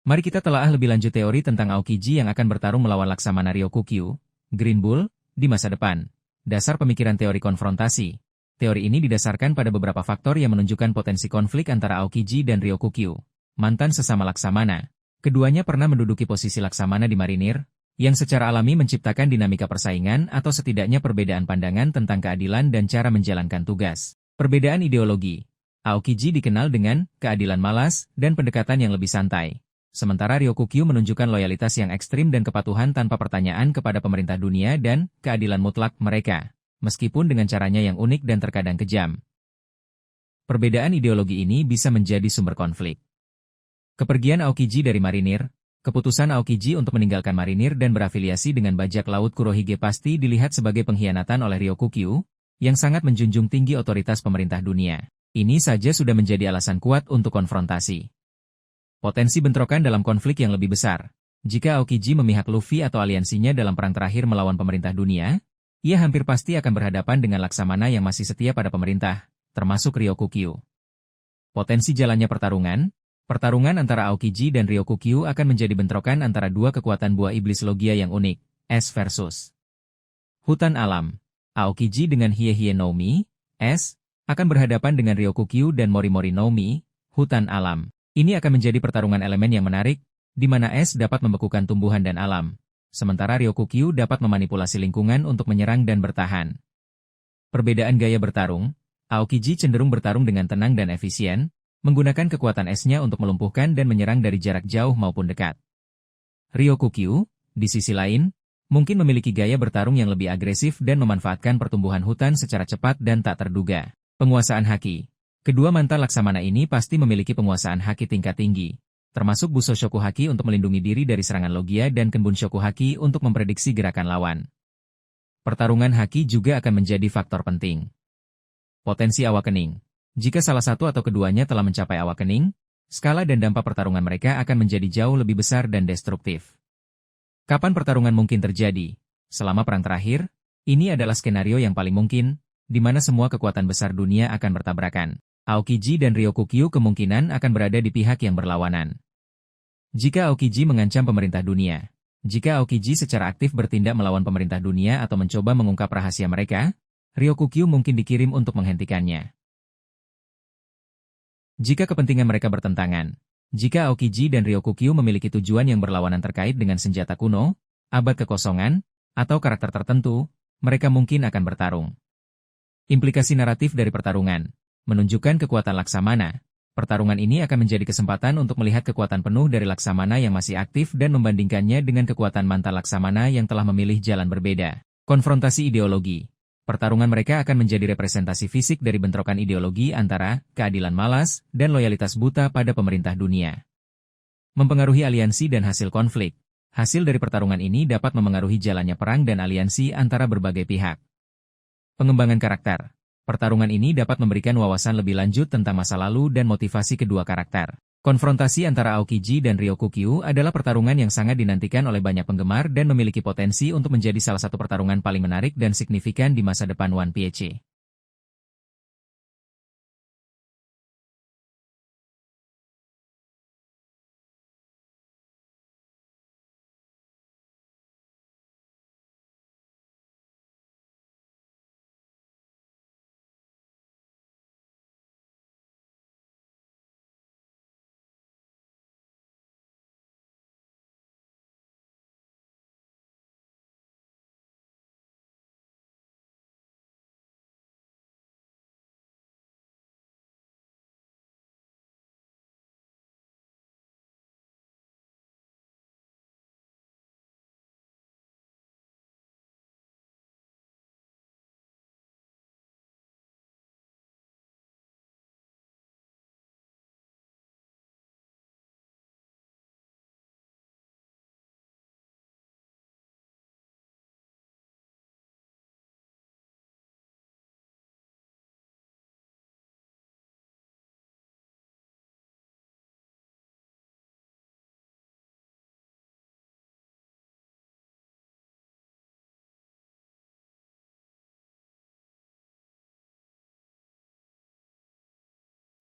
Mari kita telaah lebih lanjut teori tentang Aokiji yang akan bertarung melawan Laksamana Ryokugyu, Green Bull, di masa depan. Dasar pemikiran teori konfrontasi. Teori ini didasarkan pada beberapa faktor yang menunjukkan potensi konflik antara Aokiji dan Ryokugyu, mantan sesama Laksamana. Keduanya pernah menduduki posisi Laksamana di Marinir, yang secara alami menciptakan dinamika persaingan atau setidaknya perbedaan pandangan tentang keadilan dan cara menjalankan tugas. Perbedaan ideologi. Aokiji dikenal dengan keadilan malas dan pendekatan yang lebih santai. Sementara Ryokugyu menunjukkan loyalitas yang ekstrim dan kepatuhan tanpa pertanyaan kepada pemerintah dunia dan keadilan mutlak mereka, meskipun dengan caranya yang unik dan terkadang kejam. Perbedaan ideologi ini bisa menjadi sumber konflik. Kepergian Aokiji dari Marinir. Keputusan Aokiji untuk meninggalkan Marinir dan berafiliasi dengan bajak laut Kurohige pasti dilihat sebagai pengkhianatan oleh Ryokugyu, yang sangat menjunjung tinggi otoritas pemerintah dunia. Ini saja sudah menjadi alasan kuat untuk konfrontasi. Potensi bentrokan dalam konflik yang lebih besar. Jika Aokiji memihak Luffy atau aliansinya dalam perang terakhir melawan pemerintah dunia, ia hampir pasti akan berhadapan dengan Laksamana yang masih setia pada pemerintah, termasuk Ryokugyu. Potensi jalannya pertarungan antara Aokiji dan Ryokugyu akan menjadi bentrokan antara dua kekuatan buah iblis logia yang unik, es versus hutan alam. Aokiji dengan Hiehie no Mi, es, akan berhadapan dengan Ryokugyu dan Morimori no Mi, hutan alam. Ini akan menjadi pertarungan elemen yang menarik, di mana es dapat membekukan tumbuhan dan alam, sementara Ryokugyu dapat memanipulasi lingkungan untuk menyerang dan bertahan. Perbedaan gaya bertarung. Aokiji cenderung bertarung dengan tenang dan efisien, menggunakan kekuatan esnya untuk melumpuhkan dan menyerang dari jarak jauh maupun dekat. Ryokugyu, di sisi lain, mungkin memiliki gaya bertarung yang lebih agresif dan memanfaatkan pertumbuhan hutan secara cepat dan tak terduga. Penguasaan haki. Kedua mantan Laksamana ini pasti memiliki penguasaan haki tingkat tinggi, termasuk Buso Shoku Haki untuk melindungi diri dari serangan logia dan Kenbun Shoku Haki untuk memprediksi gerakan lawan. Pertarungan haki juga akan menjadi faktor penting. Potensi awakening. Jika salah satu atau keduanya telah mencapai awakening, skala dan dampak pertarungan mereka akan menjadi jauh lebih besar dan destruktif. Kapan pertarungan mungkin terjadi? Selama perang terakhir, ini adalah skenario yang paling mungkin, di mana semua kekuatan besar dunia akan bertabrakan. Aokiji dan Ryokugyu kemungkinan akan berada di pihak yang berlawanan. Jika Aokiji mengancam pemerintah dunia, jika Aokiji secara aktif bertindak melawan pemerintah dunia atau mencoba mengungkap rahasia mereka, Ryokugyu mungkin dikirim untuk menghentikannya. Jika kepentingan mereka bertentangan, jika Aokiji dan Ryokugyu memiliki tujuan yang berlawanan terkait dengan senjata kuno, abad kekosongan, atau karakter tertentu, mereka mungkin akan bertarung. Implikasi naratif dari pertarungan menunjukkan kekuatan Laksamana. Pertarungan ini akan menjadi kesempatan untuk melihat kekuatan penuh dari Laksamana yang masih aktif dan membandingkannya dengan kekuatan mantan Laksamana yang telah memilih jalan berbeda. Konfrontasi ideologi. Pertarungan mereka akan menjadi representasi fisik dari bentrokan ideologi antara keadilan malas dan loyalitas buta pada pemerintah dunia. Mempengaruhi aliansi dan hasil konflik. Hasil dari pertarungan ini dapat memengaruhi jalannya perang dan aliansi antara berbagai pihak. Pengembangan karakter. Pertarungan ini dapat memberikan wawasan lebih lanjut tentang masa lalu dan motivasi kedua karakter. Konfrontasi antara Aokiji dan Ryokugyu adalah pertarungan yang sangat dinantikan oleh banyak penggemar dan memiliki potensi untuk menjadi salah satu pertarungan paling menarik dan signifikan di masa depan One Piece.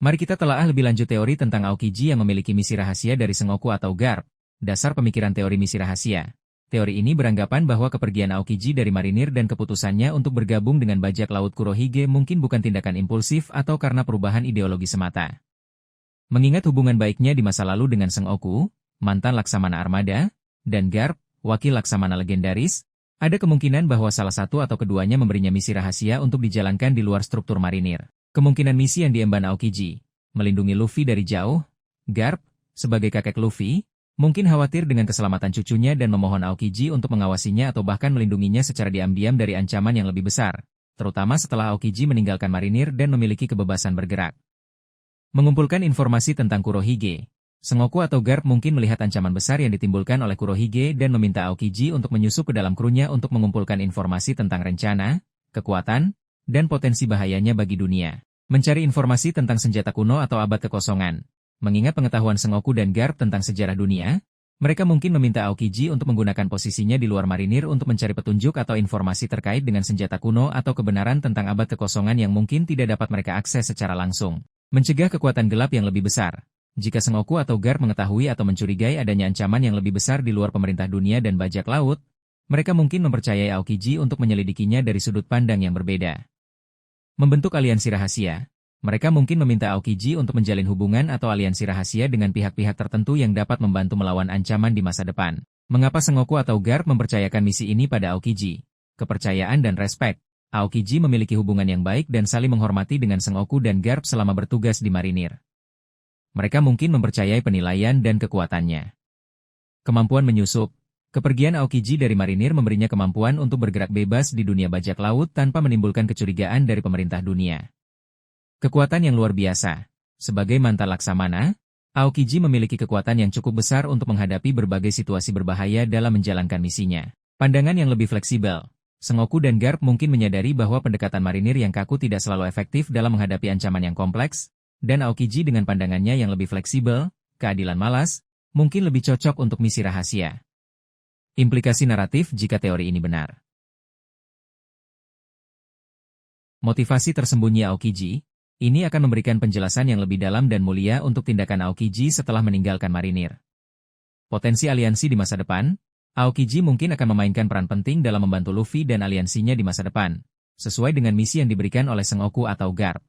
Mari kita telaah lebih lanjut teori tentang Aokiji yang memiliki misi rahasia dari Sengoku atau Garp. Dasar pemikiran teori misi rahasia. Teori ini beranggapan bahwa kepergian Aokiji dari marinir dan keputusannya untuk bergabung dengan bajak laut Kurohige mungkin bukan tindakan impulsif atau karena perubahan ideologi semata. Mengingat hubungan baiknya di masa lalu dengan Sengoku, mantan Laksamana Armada, dan Garp, wakil Laksamana legendaris, ada kemungkinan bahwa salah satu atau keduanya memberinya misi rahasia untuk dijalankan di luar struktur marinir. Kemungkinan misi yang diemban Aokiji, melindungi Luffy dari jauh, Garp, sebagai kakek Luffy, mungkin khawatir dengan keselamatan cucunya dan memohon Aokiji untuk mengawasinya atau bahkan melindunginya secara diam-diam dari ancaman yang lebih besar, terutama setelah Aokiji meninggalkan marinir dan memiliki kebebasan bergerak. Mengumpulkan informasi tentang Kurohige, Sengoku atau Garp mungkin melihat ancaman besar yang ditimbulkan oleh Kurohige dan meminta Aokiji untuk menyusup ke dalam krunya untuk mengumpulkan informasi tentang rencana, kekuatan, dan potensi bahayanya bagi dunia. Mencari informasi tentang senjata kuno atau abad kekosongan. Mengingat pengetahuan Sengoku dan Garp tentang sejarah dunia, mereka mungkin meminta Aokiji untuk menggunakan posisinya di luar marinir untuk mencari petunjuk atau informasi terkait dengan senjata kuno atau kebenaran tentang abad kekosongan yang mungkin tidak dapat mereka akses secara langsung. Mencegah kekuatan gelap yang lebih besar. Jika Sengoku atau Garp mengetahui atau mencurigai adanya ancaman yang lebih besar di luar pemerintah dunia dan bajak laut, mereka mungkin mempercayai Aokiji untuk menyelidikinya dari sudut pandang yang berbeda. Membentuk aliansi rahasia. Mereka mungkin meminta Aokiji untuk menjalin hubungan atau aliansi rahasia dengan pihak-pihak tertentu yang dapat membantu melawan ancaman di masa depan. Mengapa Sengoku atau Garp mempercayakan misi ini pada Aokiji? Kepercayaan dan respek. Aokiji memiliki hubungan yang baik dan saling menghormati dengan Sengoku dan Garp selama bertugas di marinir. Mereka mungkin mempercayai penilaian dan kekuatannya. Kemampuan menyusup. Kepergian Aokiji dari marinir memberinya kemampuan untuk bergerak bebas di dunia bajak laut tanpa menimbulkan kecurigaan dari pemerintah dunia. Kekuatan yang luar biasa. Sebagai mantan Laksamana, Aokiji memiliki kekuatan yang cukup besar untuk menghadapi berbagai situasi berbahaya dalam menjalankan misinya. Pandangan yang lebih fleksibel. Sengoku dan Garp mungkin menyadari bahwa pendekatan marinir yang kaku tidak selalu efektif dalam menghadapi ancaman yang kompleks, dan Aokiji dengan pandangannya yang lebih fleksibel, keadilan malas, mungkin lebih cocok untuk misi rahasia. Implikasi naratif jika teori ini benar. Motivasi tersembunyi Aokiji, ini akan memberikan penjelasan yang lebih dalam dan mulia untuk tindakan Aokiji setelah meninggalkan marinir. Potensi aliansi di masa depan, Aokiji mungkin akan memainkan peran penting dalam membantu Luffy dan aliansinya di masa depan, sesuai dengan misi yang diberikan oleh Sengoku atau Garp.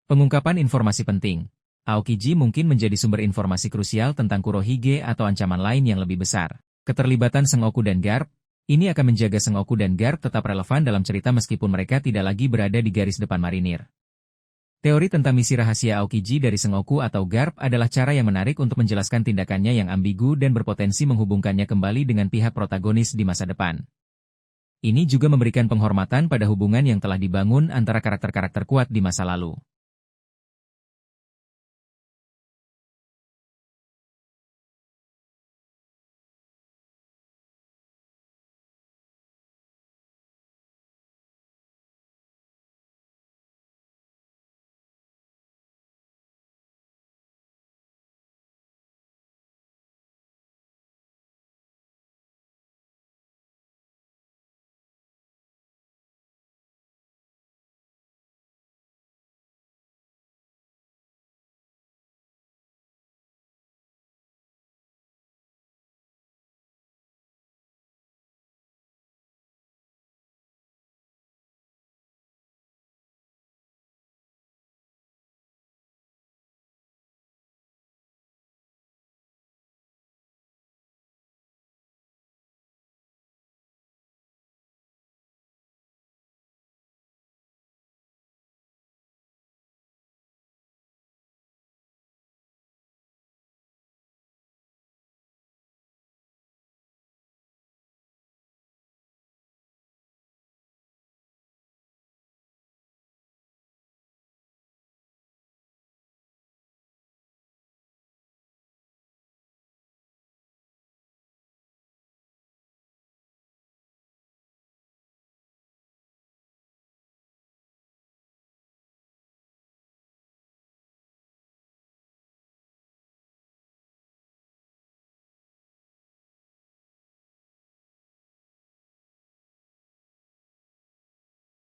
Pengungkapan informasi penting. Aokiji mungkin menjadi sumber informasi krusial tentang Kurohige atau ancaman lain yang lebih besar. Keterlibatan Sengoku dan Garp, ini akan menjaga Sengoku dan Garp tetap relevan dalam cerita meskipun mereka tidak lagi berada di garis depan marinir. Teori tentang misi rahasia Aokiji dari Sengoku atau Garp adalah cara yang menarik untuk menjelaskan tindakannya yang ambigu dan berpotensi menghubungkannya kembali dengan pihak protagonis di masa depan. Ini juga memberikan penghormatan pada hubungan yang telah dibangun antara karakter-karakter kuat di masa lalu.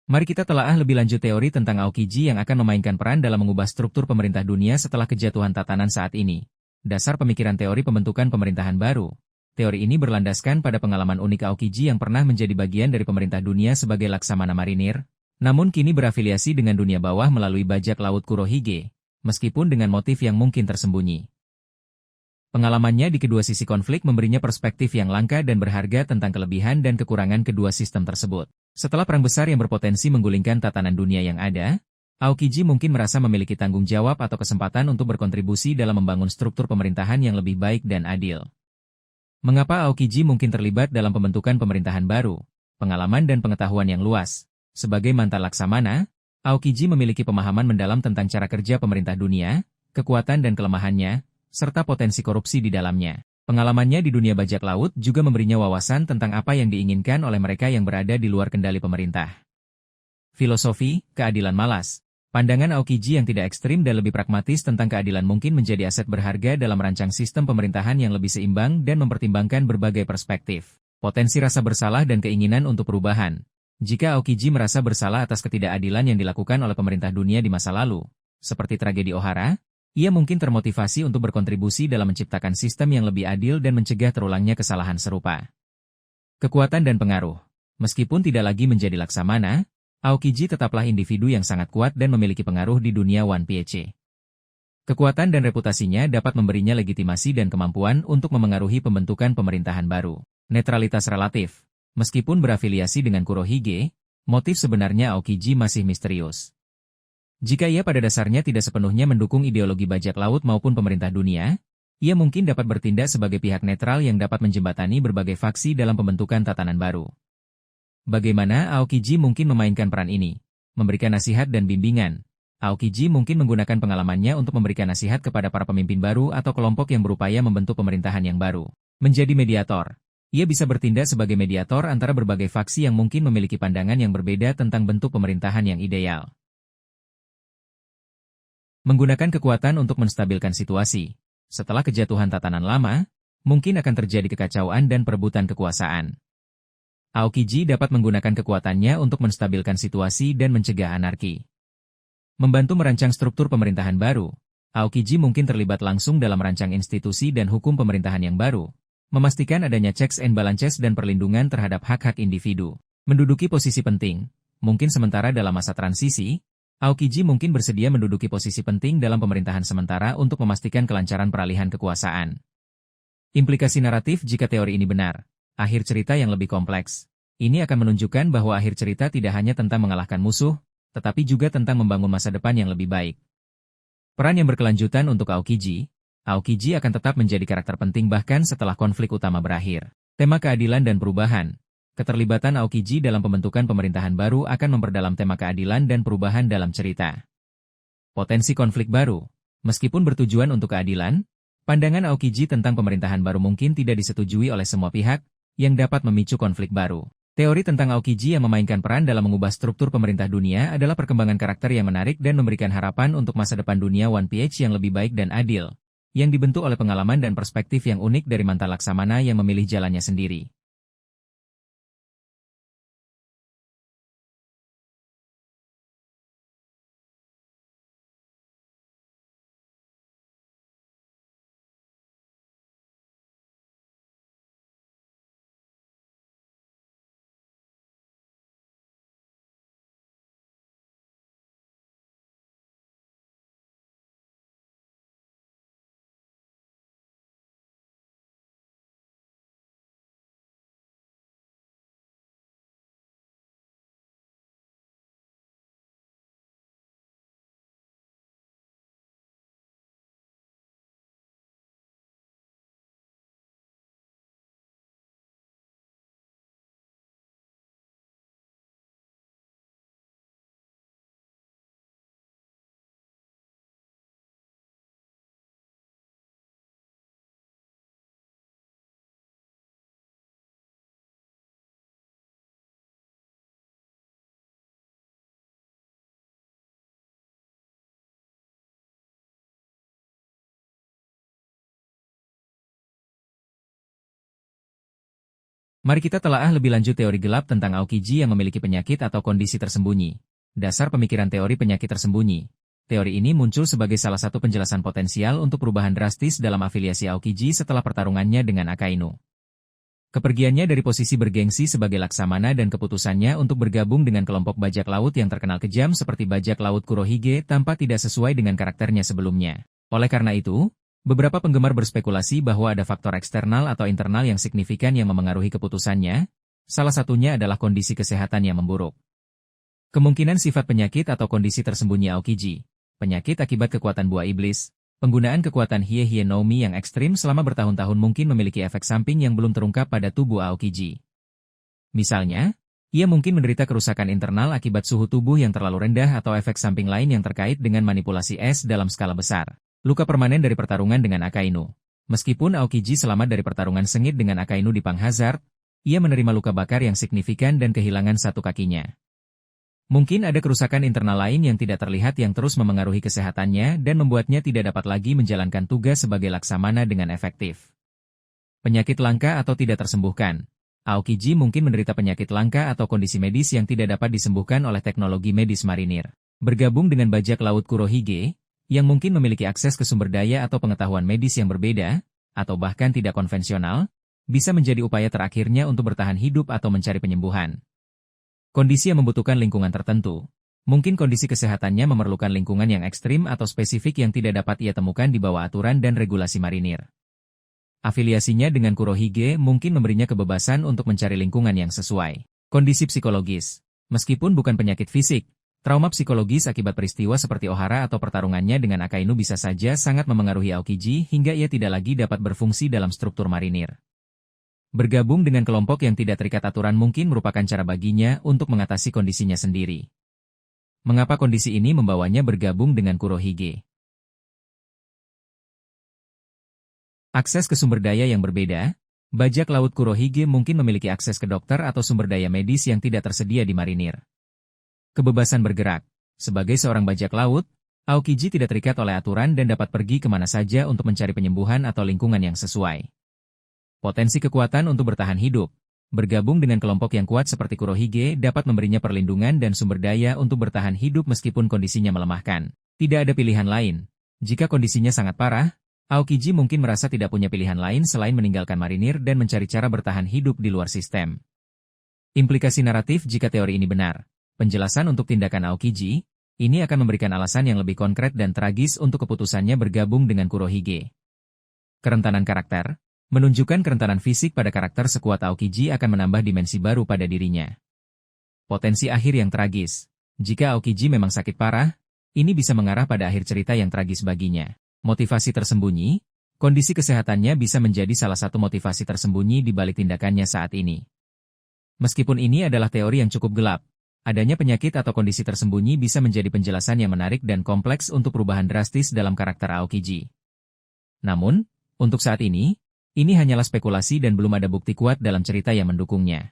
Mari kita telaah lebih lanjut teori tentang Aokiji yang akan memainkan peran dalam mengubah struktur pemerintah dunia setelah kejatuhan tatanan saat ini. Dasar pemikiran teori pembentukan pemerintahan baru. Teori ini berlandaskan pada pengalaman unik Aokiji yang pernah menjadi bagian dari pemerintah dunia sebagai laksamana marinir, namun kini berafiliasi dengan dunia bawah melalui bajak laut Kurohige, meskipun dengan motif yang mungkin tersembunyi. Pengalamannya di kedua sisi konflik memberinya perspektif yang langka dan berharga tentang kelebihan dan kekurangan kedua sistem tersebut. Setelah perang besar yang berpotensi menggulingkan tatanan dunia yang ada, Aokiji mungkin merasa memiliki tanggung jawab atau kesempatan untuk berkontribusi dalam membangun struktur pemerintahan yang lebih baik dan adil. Mengapa Aokiji mungkin terlibat dalam pembentukan pemerintahan baru? Pengalaman dan pengetahuan yang luas. Sebagai mantan laksamana, Aokiji memiliki pemahaman mendalam tentang cara kerja pemerintah dunia, kekuatan dan kelemahannya, serta potensi korupsi di dalamnya. Pengalamannya di dunia bajak laut juga memberinya wawasan tentang apa yang diinginkan oleh mereka yang berada di luar kendali pemerintah. Filosofi, keadilan malas. Pandangan Aokiji yang tidak ekstrim dan lebih pragmatis tentang keadilan mungkin menjadi aset berharga dalam merancang sistem pemerintahan yang lebih seimbang dan mempertimbangkan berbagai perspektif. Potensi rasa bersalah dan keinginan untuk perubahan. Jika Aokiji merasa bersalah atas ketidakadilan yang dilakukan oleh pemerintah dunia di masa lalu, seperti tragedi Ohara, ia mungkin termotivasi untuk berkontribusi dalam menciptakan sistem yang lebih adil dan mencegah terulangnya kesalahan serupa. Kekuatan dan pengaruh. Meskipun tidak lagi menjadi laksamana, Aokiji tetaplah individu yang sangat kuat dan memiliki pengaruh di dunia One Piece. Kekuatan dan reputasinya dapat memberinya legitimasi dan kemampuan untuk memengaruhi pembentukan pemerintahan baru. Netralitas relatif. Meskipun berafiliasi dengan Kurohige, motif sebenarnya Aokiji masih misterius. Jika ia pada dasarnya tidak sepenuhnya mendukung ideologi bajak laut maupun pemerintah dunia, ia mungkin dapat bertindak sebagai pihak netral yang dapat menjembatani berbagai faksi dalam pembentukan tatanan baru. Bagaimana Aokiji mungkin memainkan peran ini? Memberikan nasihat dan bimbingan. Aokiji mungkin menggunakan pengalamannya untuk memberikan nasihat kepada para pemimpin baru atau kelompok yang berupaya membentuk pemerintahan yang baru. Menjadi mediator. Ia bisa bertindak sebagai mediator antara berbagai faksi yang mungkin memiliki pandangan yang berbeda tentang bentuk pemerintahan yang ideal. Menggunakan kekuatan untuk menstabilkan situasi. Setelah kejatuhan tatanan lama, mungkin akan terjadi kekacauan dan perebutan kekuasaan. Aokiji dapat menggunakan kekuatannya untuk menstabilkan situasi dan mencegah anarki. Membantu merancang struktur pemerintahan baru, Aokiji mungkin terlibat langsung dalam merancang institusi dan hukum pemerintahan yang baru, memastikan adanya checks and balances dan perlindungan terhadap hak-hak individu. Menduduki posisi penting, mungkin sementara dalam masa transisi, Aokiji mungkin bersedia menduduki posisi penting dalam pemerintahan sementara untuk memastikan kelancaran peralihan kekuasaan. Implikasi naratif jika teori ini benar. Akhir cerita yang lebih kompleks. Ini akan menunjukkan bahwa akhir cerita tidak hanya tentang mengalahkan musuh, tetapi juga tentang membangun masa depan yang lebih baik. Peran yang berkelanjutan untuk Aokiji akan tetap menjadi karakter penting bahkan setelah konflik utama berakhir. Tema keadilan dan perubahan. Keterlibatan Aokiji dalam pembentukan pemerintahan baru akan memperdalam tema keadilan dan perubahan dalam cerita. Potensi konflik baru. Meskipun bertujuan untuk keadilan, pandangan Aokiji tentang pemerintahan baru mungkin tidak disetujui oleh semua pihak, yang dapat memicu konflik baru. Teori tentang Aokiji yang memainkan peran dalam mengubah struktur pemerintah dunia adalah perkembangan karakter yang menarik dan memberikan harapan untuk masa depan dunia One Piece yang lebih baik dan adil, yang dibentuk oleh pengalaman dan perspektif yang unik dari mantan laksamana yang memilih jalannya sendiri. Mari kita telaah lebih lanjut teori gelap tentang Aokiji yang memiliki penyakit atau kondisi tersembunyi. Dasar pemikiran teori penyakit tersembunyi. Teori ini muncul sebagai salah satu penjelasan potensial untuk perubahan drastis dalam afiliasi Aokiji setelah pertarungannya dengan Akainu. Kepergiannya dari posisi bergengsi sebagai Laksamana dan keputusannya untuk bergabung dengan kelompok bajak laut yang terkenal kejam seperti bajak laut Kurohige tanpa tidak sesuai dengan karakternya sebelumnya. Oleh karena itu, beberapa penggemar berspekulasi bahwa ada faktor eksternal atau internal yang signifikan yang memengaruhi keputusannya, salah satunya adalah kondisi kesehatan yang memburuk. Kemungkinan sifat penyakit atau kondisi tersembunyi Aokiji, penyakit akibat kekuatan buah iblis, penggunaan kekuatan Hie-Hie no Mi yang ekstrim selama bertahun-tahun mungkin memiliki efek samping yang belum terungkap pada tubuh Aokiji. Misalnya, ia mungkin menderita kerusakan internal akibat suhu tubuh yang terlalu rendah atau efek samping lain yang terkait dengan manipulasi es dalam skala besar. Luka permanen dari pertarungan dengan Akainu. Meskipun Aokiji selamat dari pertarungan sengit dengan Akainu di Pang Hazard, ia menerima luka bakar yang signifikan dan kehilangan satu kakinya. Mungkin ada kerusakan internal lain yang tidak terlihat yang terus memengaruhi kesehatannya dan membuatnya tidak dapat lagi menjalankan tugas sebagai Laksamana dengan efektif. Penyakit langka atau tidak tersembuhkan. Aokiji mungkin menderita penyakit langka atau kondisi medis yang tidak dapat disembuhkan oleh teknologi medis marinir. Bergabung dengan bajak laut Kurohige, yang mungkin memiliki akses ke sumber daya atau pengetahuan medis yang berbeda, atau bahkan tidak konvensional, bisa menjadi upaya terakhirnya untuk bertahan hidup atau mencari penyembuhan. Kondisi yang membutuhkan lingkungan tertentu. Mungkin kondisi kesehatannya memerlukan lingkungan yang ekstrim atau spesifik yang tidak dapat ia temukan di bawah aturan dan regulasi marinir. Afiliasinya dengan Kurohige mungkin memberinya kebebasan untuk mencari lingkungan yang sesuai. Kondisi psikologis. Meskipun bukan penyakit fisik, trauma psikologis akibat peristiwa seperti Ohara atau pertarungannya dengan Akainu bisa saja sangat memengaruhi Aokiji hingga ia tidak lagi dapat berfungsi dalam struktur marinir. Bergabung dengan kelompok yang tidak terikat aturan mungkin merupakan cara baginya untuk mengatasi kondisinya sendiri. Mengapa kondisi ini membawanya bergabung dengan Kurohige? Akses ke sumber daya yang berbeda. Bajak laut Kurohige mungkin memiliki akses ke dokter atau sumber daya medis yang tidak tersedia di marinir. Kebebasan bergerak. Sebagai seorang bajak laut, Aokiji tidak terikat oleh aturan dan dapat pergi kemana saja untuk mencari penyembuhan atau lingkungan yang sesuai. Potensi kekuatan untuk bertahan hidup. Bergabung dengan kelompok yang kuat seperti Kurohige dapat memberinya perlindungan dan sumber daya untuk bertahan hidup meskipun kondisinya melemahkan. Tidak ada pilihan lain. Jika kondisinya sangat parah, Aokiji mungkin merasa tidak punya pilihan lain selain meninggalkan marinir dan mencari cara bertahan hidup di luar sistem. Implikasi naratif jika teori ini benar. Penjelasan untuk tindakan Aokiji, ini akan memberikan alasan yang lebih konkret dan tragis untuk keputusannya bergabung dengan Kurohige. Kerentanan karakter. Menunjukkan kerentanan fisik pada karakter sekuat Aokiji akan menambah dimensi baru pada dirinya. Potensi akhir yang tragis. Jika Aokiji memang sakit parah, ini bisa mengarah pada akhir cerita yang tragis baginya. Motivasi tersembunyi. Kondisi kesehatannya bisa menjadi salah satu motivasi tersembunyi di balik tindakannya saat ini. Meskipun ini adalah teori yang cukup gelap, adanya penyakit atau kondisi tersembunyi bisa menjadi penjelasan yang menarik dan kompleks untuk perubahan drastis dalam karakter Aokiji. Namun, untuk saat ini hanyalah spekulasi dan belum ada bukti kuat dalam cerita yang mendukungnya.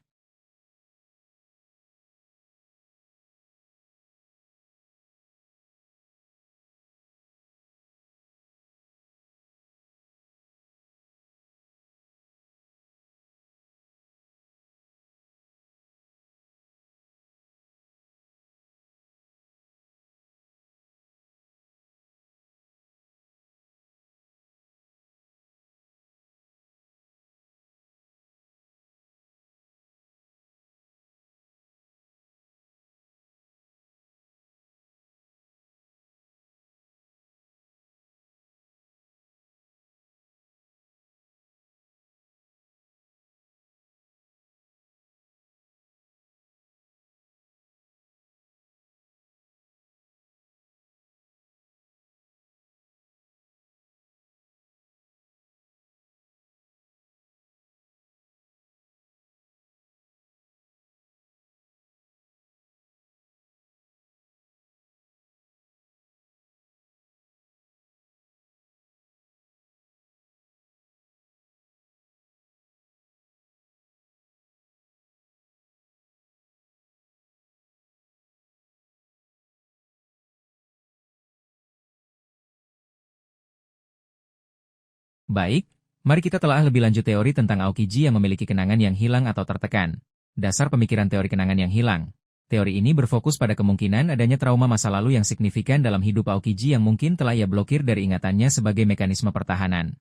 Baik, Mari kita telah lebih lanjut teori tentang Aokiji yang memiliki kenangan yang hilang atau tertekan. Dasar pemikiran teori kenangan yang hilang. Teori ini berfokus pada kemungkinan adanya trauma masa lalu yang signifikan dalam hidup Aokiji yang mungkin telah ia blokir dari ingatannya sebagai mekanisme pertahanan.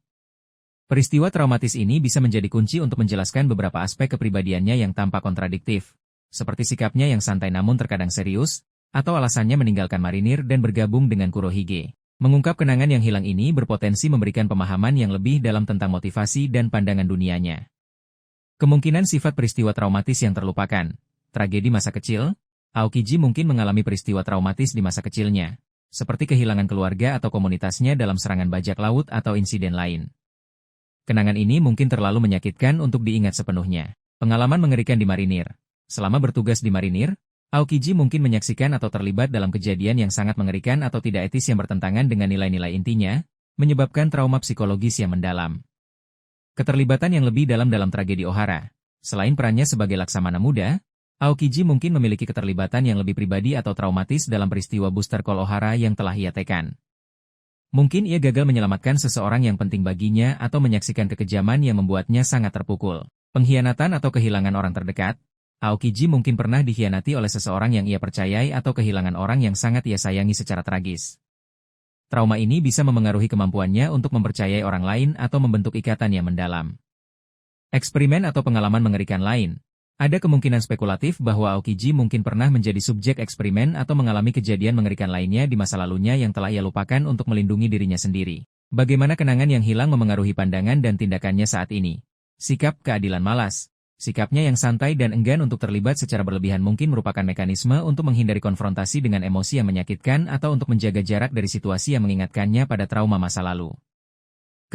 Peristiwa traumatis ini bisa menjadi kunci untuk menjelaskan beberapa aspek kepribadiannya yang tampak kontradiktif, seperti sikapnya yang santai namun terkadang serius, atau alasannya meninggalkan marinir dan bergabung dengan Kurohige. Mengungkap kenangan yang hilang ini berpotensi memberikan pemahaman yang lebih dalam tentang motivasi dan pandangan dunianya. Kemungkinan sifat peristiwa traumatis yang terlupakan. Tragedi masa kecil, Aokiji mungkin mengalami peristiwa traumatis di masa kecilnya, seperti kehilangan keluarga atau komunitasnya dalam serangan bajak laut atau insiden lain. Kenangan ini mungkin terlalu menyakitkan untuk diingat sepenuhnya. Pengalaman mengerikan di marinir. Selama bertugas di marinir, Aokiji mungkin menyaksikan atau terlibat dalam kejadian yang sangat mengerikan atau tidak etis yang bertentangan dengan nilai-nilai intinya, menyebabkan trauma psikologis yang mendalam. Keterlibatan yang lebih dalam tragedi Ohara. Selain perannya sebagai laksamana muda, Aokiji mungkin memiliki keterlibatan yang lebih pribadi atau traumatis dalam peristiwa Booster Call Ohara yang telah ia tekan. Mungkin ia gagal menyelamatkan seseorang yang penting baginya atau menyaksikan kekejaman yang membuatnya sangat terpukul. Pengkhianatan atau kehilangan orang terdekat. Aokiji mungkin pernah dikhianati oleh seseorang yang ia percayai atau kehilangan orang yang sangat ia sayangi secara tragis. Trauma ini bisa memengaruhi kemampuannya untuk mempercayai orang lain atau membentuk ikatan yang mendalam. Eksperimen atau pengalaman mengerikan lain. Ada kemungkinan spekulatif bahwa Aokiji mungkin pernah menjadi subjek eksperimen atau mengalami kejadian mengerikan lainnya di masa lalunya yang telah ia lupakan untuk melindungi dirinya sendiri. Bagaimana kenangan yang hilang memengaruhi pandangan dan tindakannya saat ini? Sikap keadilan malas. Sikapnya yang santai dan enggan untuk terlibat secara berlebihan mungkin merupakan mekanisme untuk menghindari konfrontasi dengan emosi yang menyakitkan atau untuk menjaga jarak dari situasi yang mengingatkannya pada trauma masa lalu.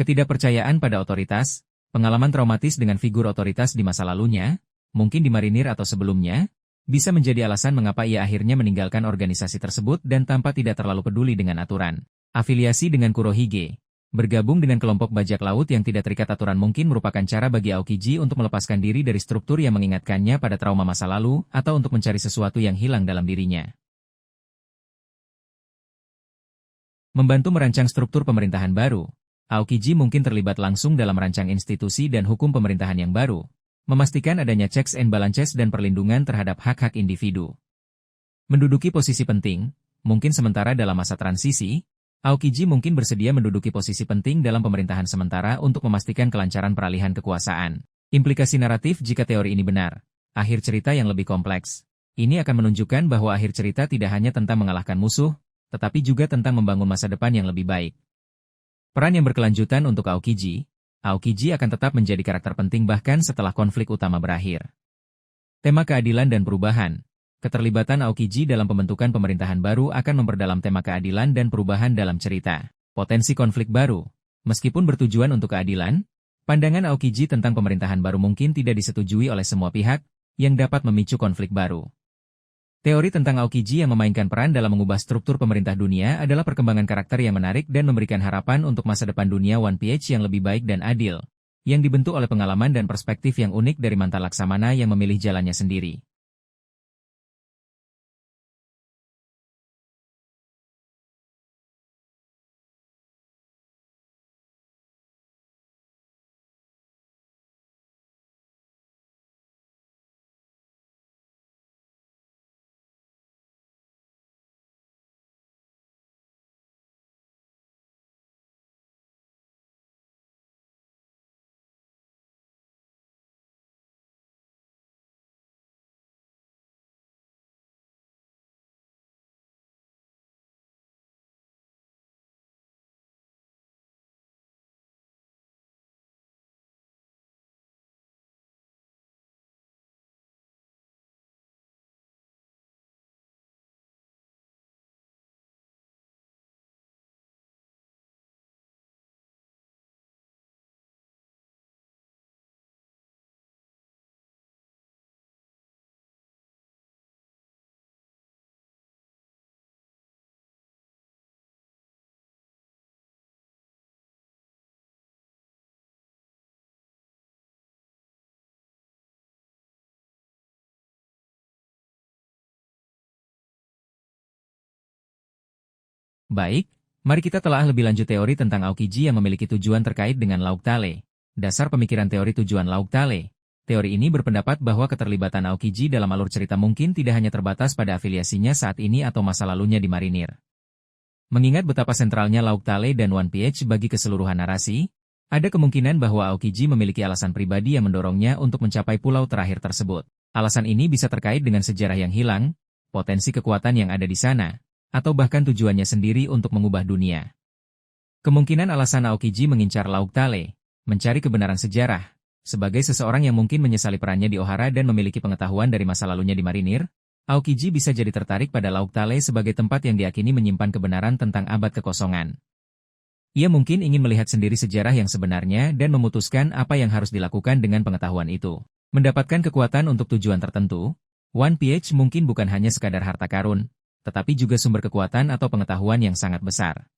Ketidakpercayaan pada otoritas, pengalaman traumatis dengan figur otoritas di masa lalunya, mungkin di marinir atau sebelumnya, bisa menjadi alasan mengapa ia akhirnya meninggalkan organisasi tersebut dan tanpa tidak terlalu peduli dengan aturan. Afiliasi dengan Kurohige. Bergabung dengan kelompok bajak laut yang tidak terikat aturan mungkin merupakan cara bagi Aokiji untuk melepaskan diri dari struktur yang mengingatkannya pada trauma masa lalu atau untuk mencari sesuatu yang hilang dalam dirinya. Membantu merancang struktur pemerintahan baru. Aokiji mungkin terlibat langsung dalam merancang institusi dan hukum pemerintahan yang baru, memastikan adanya checks and balances dan perlindungan terhadap hak-hak individu. Menduduki posisi penting, mungkin sementara dalam masa transisi, Aokiji mungkin bersedia menduduki posisi penting dalam pemerintahan sementara untuk memastikan kelancaran peralihan kekuasaan. Implikasi naratif jika teori ini benar. Akhir cerita yang lebih kompleks. Ini akan menunjukkan bahwa akhir cerita tidak hanya tentang mengalahkan musuh, tetapi juga tentang membangun masa depan yang lebih baik. Peran yang berkelanjutan untuk Aokiji. Aokiji akan tetap menjadi karakter penting bahkan setelah konflik utama berakhir. Tema keadilan dan perubahan. Keterlibatan Aokiji dalam pembentukan pemerintahan baru akan memperdalam tema keadilan dan perubahan dalam cerita. Potensi konflik baru. Meskipun bertujuan untuk keadilan, pandangan Aokiji tentang pemerintahan baru mungkin tidak disetujui oleh semua pihak, yang dapat memicu konflik baru. Teori tentang Aokiji yang memainkan peran dalam mengubah struktur pemerintah dunia adalah perkembangan karakter yang menarik dan memberikan harapan untuk masa depan dunia One Piece yang lebih baik dan adil, yang dibentuk oleh pengalaman dan perspektif yang unik dari mantan laksamana yang memilih jalannya sendiri. Baik, mari kita telah lebih lanjut teori tentang Aokiji yang memiliki tujuan terkait dengan Lauk Tale. Dasar pemikiran teori tujuan Lauk Tale. Teori ini berpendapat bahwa keterlibatan Aokiji dalam alur cerita mungkin tidak hanya terbatas pada afiliasinya saat ini atau masa lalunya di marinir. Mengingat betapa sentralnya Lauk Tale dan One Piece bagi keseluruhan narasi, ada kemungkinan bahwa Aokiji memiliki alasan pribadi yang mendorongnya untuk mencapai pulau terakhir tersebut. Alasan ini bisa terkait dengan sejarah yang hilang, potensi kekuatan yang ada di sana, atau bahkan tujuannya sendiri untuk mengubah dunia. Kemungkinan alasan Aokiji mengincar Lauk Tale, mencari kebenaran sejarah, sebagai seseorang yang mungkin menyesali perannya di Ohara dan memiliki pengetahuan dari masa lalunya di marinir, Aokiji bisa jadi tertarik pada Lauk Tale sebagai tempat yang diyakini menyimpan kebenaran tentang abad kekosongan. Ia mungkin ingin melihat sendiri sejarah yang sebenarnya dan memutuskan apa yang harus dilakukan dengan pengetahuan itu. Mendapatkan kekuatan untuk tujuan tertentu, One Piece mungkin bukan hanya sekadar harta karun, tetapi juga sumber kekuatan atau pengetahuan yang sangat besar.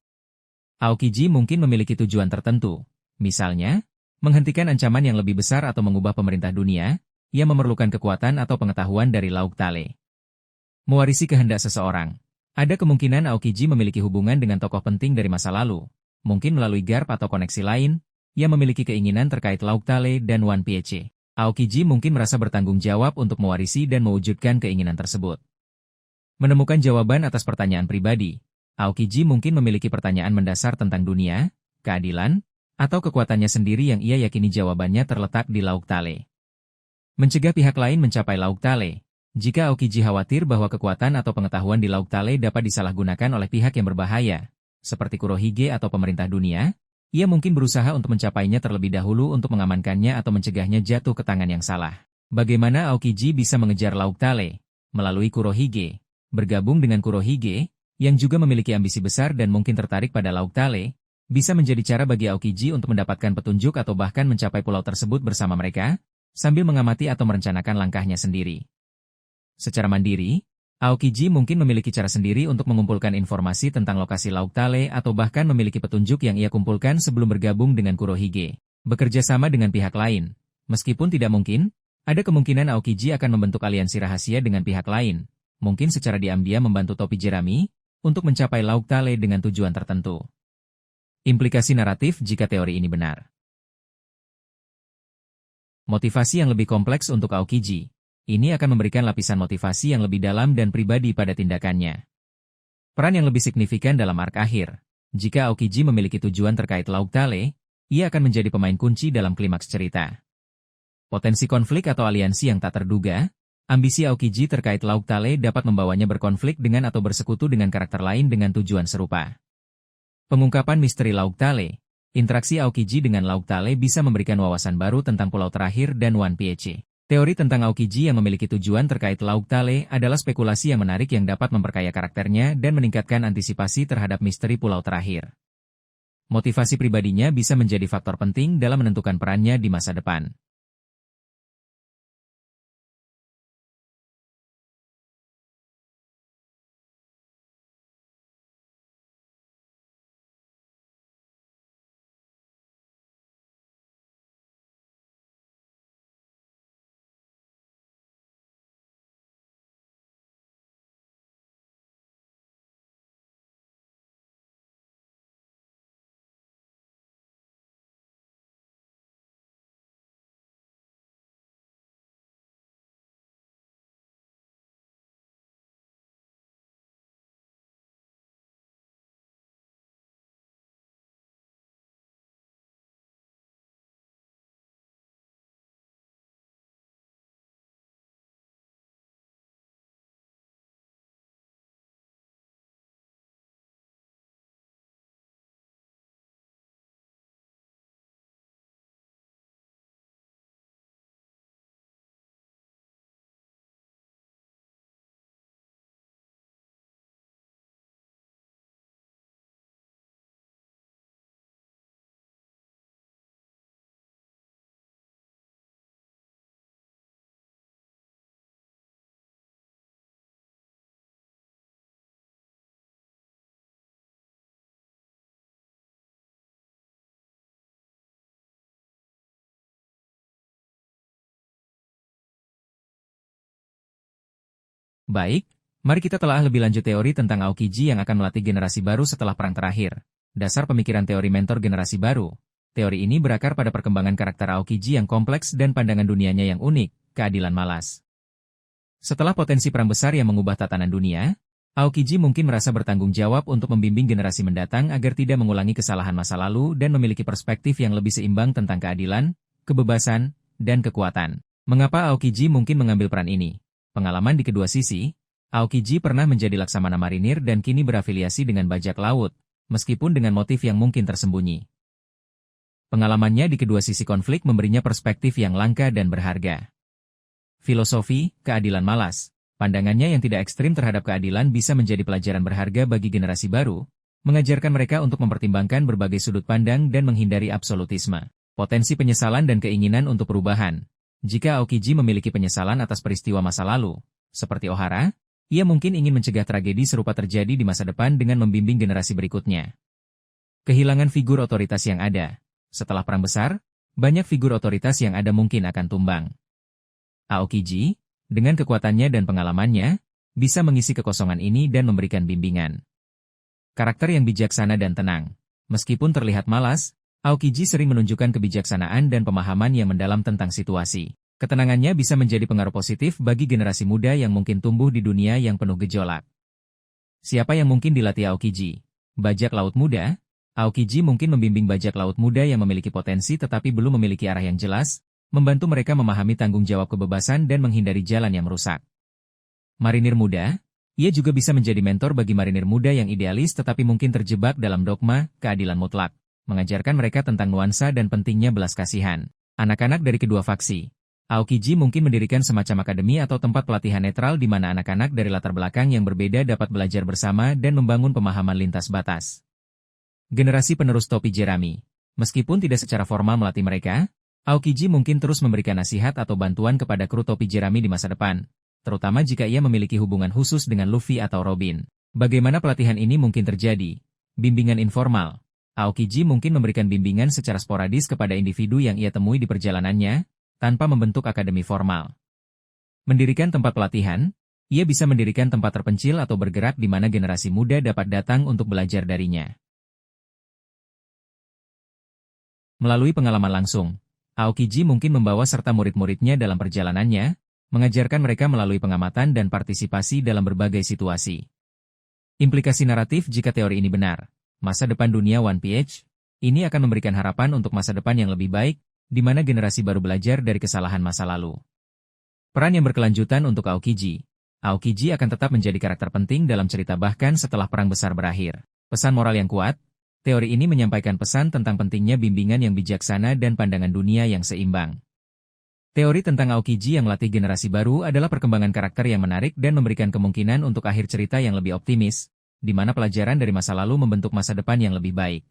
Aokiji mungkin memiliki tujuan tertentu, misalnya, menghentikan ancaman yang lebih besar atau mengubah pemerintah dunia, ia memerlukan kekuatan atau pengetahuan dari Lauk Tale. Mewarisi kehendak seseorang. Ada kemungkinan Aokiji memiliki hubungan dengan tokoh penting dari masa lalu, mungkin melalui garp atau koneksi lain, ia memiliki keinginan terkait Lauk Tale dan One Piece. Aokiji mungkin merasa bertanggung jawab untuk mewarisi dan mewujudkan keinginan tersebut. Menemukan jawaban atas pertanyaan pribadi. Aokiji mungkin memiliki pertanyaan mendasar tentang dunia, keadilan, atau kekuatannya sendiri yang ia yakini jawabannya terletak di Lauk Tale. Mencegah pihak lain mencapai Lauk Tale. Jika Aokiji khawatir bahwa kekuatan atau pengetahuan di Lauk Tale dapat disalahgunakan oleh pihak yang berbahaya, seperti Kurohige atau pemerintah dunia, ia mungkin berusaha untuk mencapainya terlebih dahulu untuk mengamankannya atau mencegahnya jatuh ke tangan yang salah. Bagaimana Aokiji bisa mengejar Lauk Tale? Melalui Kurohige. Bergabung dengan Kurohige, yang juga memiliki ambisi besar dan mungkin tertarik pada Lauk Tale, bisa menjadi cara bagi Aokiji untuk mendapatkan petunjuk atau bahkan mencapai pulau tersebut bersama mereka, sambil mengamati atau merencanakan langkahnya sendiri. Secara mandiri, Aokiji mungkin memiliki cara sendiri untuk mengumpulkan informasi tentang lokasi Lauk Tale atau bahkan memiliki petunjuk yang ia kumpulkan sebelum bergabung dengan Kurohige. Bekerja sama dengan pihak lain. Meskipun tidak mungkin, ada kemungkinan Aokiji akan membentuk aliansi rahasia dengan pihak lain, mungkin secara diam-diam membantu topi jerami, untuk mencapai Lauk Tale dengan tujuan tertentu. Implikasi naratif jika teori ini benar. Motivasi yang lebih kompleks untuk Aokiji. Ini akan memberikan lapisan motivasi yang lebih dalam dan pribadi pada tindakannya. Peran yang lebih signifikan dalam arc akhir. Jika Aokiji memiliki tujuan terkait Lauk Tale, ia akan menjadi pemain kunci dalam klimaks cerita. Potensi konflik atau aliansi yang tak terduga. Ambisi Aokiji terkait Lauk Tale dapat membawanya berkonflik dengan atau bersekutu dengan karakter lain dengan tujuan serupa. Pengungkapan misteri Lauk Tale. Interaksi Aokiji dengan Lauk Tale bisa memberikan wawasan baru tentang pulau terakhir dan One Piece. Teori tentang Aokiji yang memiliki tujuan terkait Lauk Tale adalah spekulasi yang menarik yang dapat memperkaya karakternya dan meningkatkan antisipasi terhadap misteri pulau terakhir. Motivasi pribadinya bisa menjadi faktor penting dalam menentukan perannya di masa depan. Baik, mari kita telah lebih lanjut teori tentang Aokiji yang akan melatih generasi baru setelah perang terakhir. Dasar pemikiran teori mentor generasi baru. Teori ini berakar pada perkembangan karakter Aokiji yang kompleks dan pandangan dunianya yang unik, keadilan malas. Setelah potensi perang besar yang mengubah tatanan dunia, Aokiji mungkin merasa bertanggung jawab untuk membimbing generasi mendatang agar tidak mengulangi kesalahan masa lalu dan memiliki perspektif yang lebih seimbang tentang keadilan, kebebasan, dan kekuatan. Mengapa Aokiji mungkin mengambil peran ini? Pengalaman di kedua sisi, Aokiji pernah menjadi laksamana marinir dan kini berafiliasi dengan bajak laut, meskipun dengan motif yang mungkin tersembunyi. Pengalamannya di kedua sisi konflik memberinya perspektif yang langka dan berharga. Filosofi, keadilan malas. Pandangannya yang tidak ekstrim terhadap keadilan bisa menjadi pelajaran berharga bagi generasi baru, mengajarkan mereka untuk mempertimbangkan berbagai sudut pandang dan menghindari absolutisme. Potensi penyesalan dan keinginan untuk perubahan. Jika Aokiji memiliki penyesalan atas peristiwa masa lalu, seperti Ohara, ia mungkin ingin mencegah tragedi serupa terjadi di masa depan dengan membimbing generasi berikutnya. Kehilangan figur otoritas yang ada. Setelah perang besar, banyak figur otoritas yang ada mungkin akan tumbang. Aokiji, dengan kekuatannya dan pengalamannya, bisa mengisi kekosongan ini dan memberikan bimbingan. Karakter yang bijaksana dan tenang. Meskipun terlihat malas, Aokiji sering menunjukkan kebijaksanaan dan pemahaman yang mendalam tentang situasi. Ketenangannya bisa menjadi pengaruh positif bagi generasi muda yang mungkin tumbuh di dunia yang penuh gejolak. Siapa yang mungkin dilatih Aokiji? Bajak laut muda? Aokiji mungkin membimbing bajak laut muda yang memiliki potensi tetapi belum memiliki arah yang jelas, membantu mereka memahami tanggung jawab kebebasan dan menghindari jalan yang merusak. Marinir muda, ia juga bisa menjadi mentor bagi marinir muda yang idealis tetapi mungkin terjebak dalam dogma, keadilan mutlak, mengajarkan mereka tentang nuansa dan pentingnya belas kasihan. Anak-anak dari kedua faksi. Aokiji mungkin mendirikan semacam akademi atau tempat pelatihan netral di mana anak-anak dari latar belakang yang berbeda dapat belajar bersama dan membangun pemahaman lintas batas. Generasi penerus topi jerami. Meskipun tidak secara formal melatih mereka, Aokiji mungkin terus memberikan nasihat atau bantuan kepada kru topi jerami di masa depan, terutama jika ia memiliki hubungan khusus dengan Luffy atau Robin. Bagaimana pelatihan ini mungkin terjadi? Bimbingan informal. Aokiji mungkin memberikan bimbingan secara sporadis kepada individu yang ia temui di perjalanannya, tanpa membentuk akademi formal. Mendirikan tempat pelatihan, ia bisa mendirikan tempat terpencil atau bergerak di mana generasi muda dapat datang untuk belajar darinya. Melalui pengalaman langsung, Aokiji mungkin membawa serta murid-muridnya dalam perjalanannya, mengajarkan mereka melalui pengamatan dan partisipasi dalam berbagai situasi. Implikasi naratif jika teori ini benar. Masa depan dunia One Piece, ini akan memberikan harapan untuk masa depan yang lebih baik, di mana generasi baru belajar dari kesalahan masa lalu. Peran yang berkelanjutan untuk Aokiji. Aokiji akan tetap menjadi karakter penting dalam cerita bahkan setelah perang besar berakhir. Pesan moral yang kuat. Teori ini menyampaikan pesan tentang pentingnya bimbingan yang bijaksana dan pandangan dunia yang seimbang. Teori tentang Aokiji yang melatih generasi baru adalah perkembangan karakter yang menarik dan memberikan kemungkinan untuk akhir cerita yang lebih optimis, di mana pelajaran dari masa lalu membentuk masa depan yang lebih baik.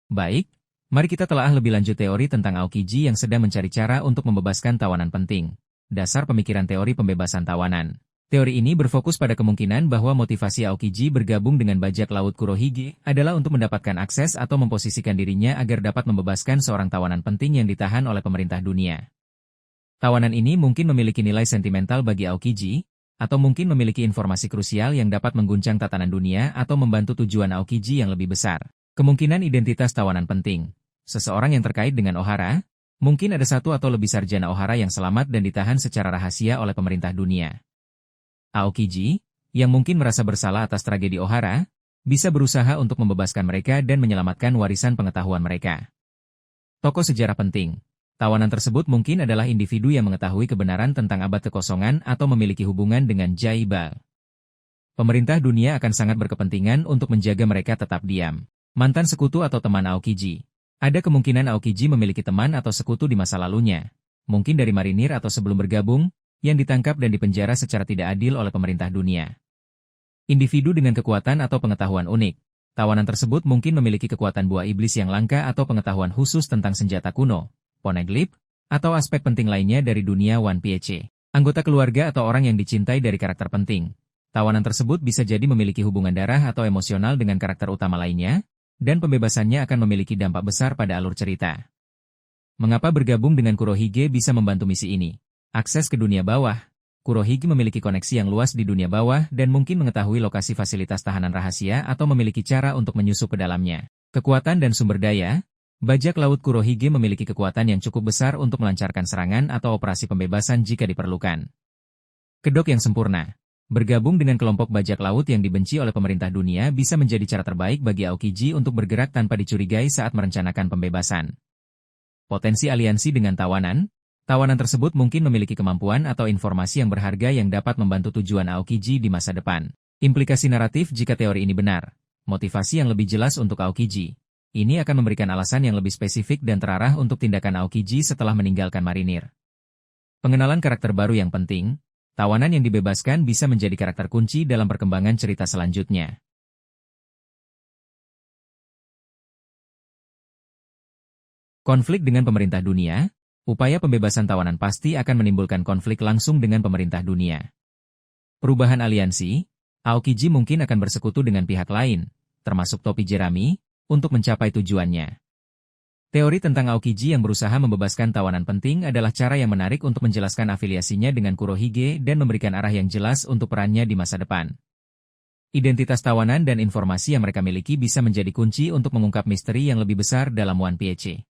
Baik, mari kita telaah lebih lanjut teori tentang Aokiji yang sedang mencari cara untuk membebaskan tawanan penting. Dasar pemikiran teori pembebasan tawanan. Teori ini berfokus pada kemungkinan bahwa motivasi Aokiji bergabung dengan bajak laut Kurohige adalah untuk mendapatkan akses atau memposisikan dirinya agar dapat membebaskan seorang tawanan penting yang ditahan oleh pemerintah dunia. Tawanan ini mungkin memiliki nilai sentimental bagi Aokiji, atau mungkin memiliki informasi krusial yang dapat mengguncang tatanan dunia atau membantu tujuan Aokiji yang lebih besar. Kemungkinan identitas tawanan penting. Seseorang yang terkait dengan Ohara, mungkin ada satu atau lebih sarjana Ohara yang selamat dan ditahan secara rahasia oleh pemerintah dunia. Aokiji, yang mungkin merasa bersalah atas tragedi Ohara, bisa berusaha untuk membebaskan mereka dan menyelamatkan warisan pengetahuan mereka. Tokoh sejarah penting. Tawanan tersebut mungkin adalah individu yang mengetahui kebenaran tentang abad kekosongan atau memiliki hubungan dengan Jaiba. Pemerintah dunia akan sangat berkepentingan untuk menjaga mereka tetap diam. Mantan sekutu atau teman Aokiji. Ada kemungkinan Aokiji memiliki teman atau sekutu di masa lalunya. Mungkin dari marinir atau sebelum bergabung, yang ditangkap dan dipenjara secara tidak adil oleh pemerintah dunia. Individu dengan kekuatan atau pengetahuan unik. Tawanan tersebut mungkin memiliki kekuatan buah iblis yang langka atau pengetahuan khusus tentang senjata kuno, poneglyph, atau aspek penting lainnya dari dunia One Piece. Anggota keluarga atau orang yang dicintai dari karakter penting. Tawanan tersebut bisa jadi memiliki hubungan darah atau emosional dengan karakter utama lainnya, dan pembebasannya akan memiliki dampak besar pada alur cerita. Mengapa bergabung dengan Kurohige bisa membantu misi ini? Akses ke dunia bawah. Kurohige memiliki koneksi yang luas di dunia bawah dan mungkin mengetahui lokasi fasilitas tahanan rahasia atau memiliki cara untuk menyusup ke dalamnya. Kekuatan dan sumber daya. Bajak laut Kurohige memiliki kekuatan yang cukup besar untuk melancarkan serangan atau operasi pembebasan jika diperlukan. Kedok yang sempurna. Bergabung dengan kelompok bajak laut yang dibenci oleh pemerintah dunia bisa menjadi cara terbaik bagi Aokiji untuk bergerak tanpa dicurigai saat merencanakan pembebasan. Potensi aliansi dengan tawanan. Tawanan tersebut mungkin memiliki kemampuan atau informasi yang berharga yang dapat membantu tujuan Aokiji di masa depan. Implikasi naratif jika teori ini benar. Motivasi yang lebih jelas untuk Aokiji. Ini akan memberikan alasan yang lebih spesifik dan terarah untuk tindakan Aokiji setelah meninggalkan marinir. Pengenalan karakter baru yang penting. Tawanan yang dibebaskan bisa menjadi karakter kunci dalam perkembangan cerita selanjutnya. Konflik dengan pemerintah dunia. Upaya pembebasan tawanan pasti akan menimbulkan konflik langsung dengan pemerintah dunia. Perubahan aliansi, Aokiji mungkin akan bersekutu dengan pihak lain, termasuk Topi Jerami, untuk mencapai tujuannya. Teori tentang Aokiji yang berusaha membebaskan tawanan penting adalah cara yang menarik untuk menjelaskan afiliasinya dengan Kurohige dan memberikan arah yang jelas untuk perannya di masa depan. Identitas tawanan dan informasi yang mereka miliki bisa menjadi kunci untuk mengungkap misteri yang lebih besar dalam One Piece.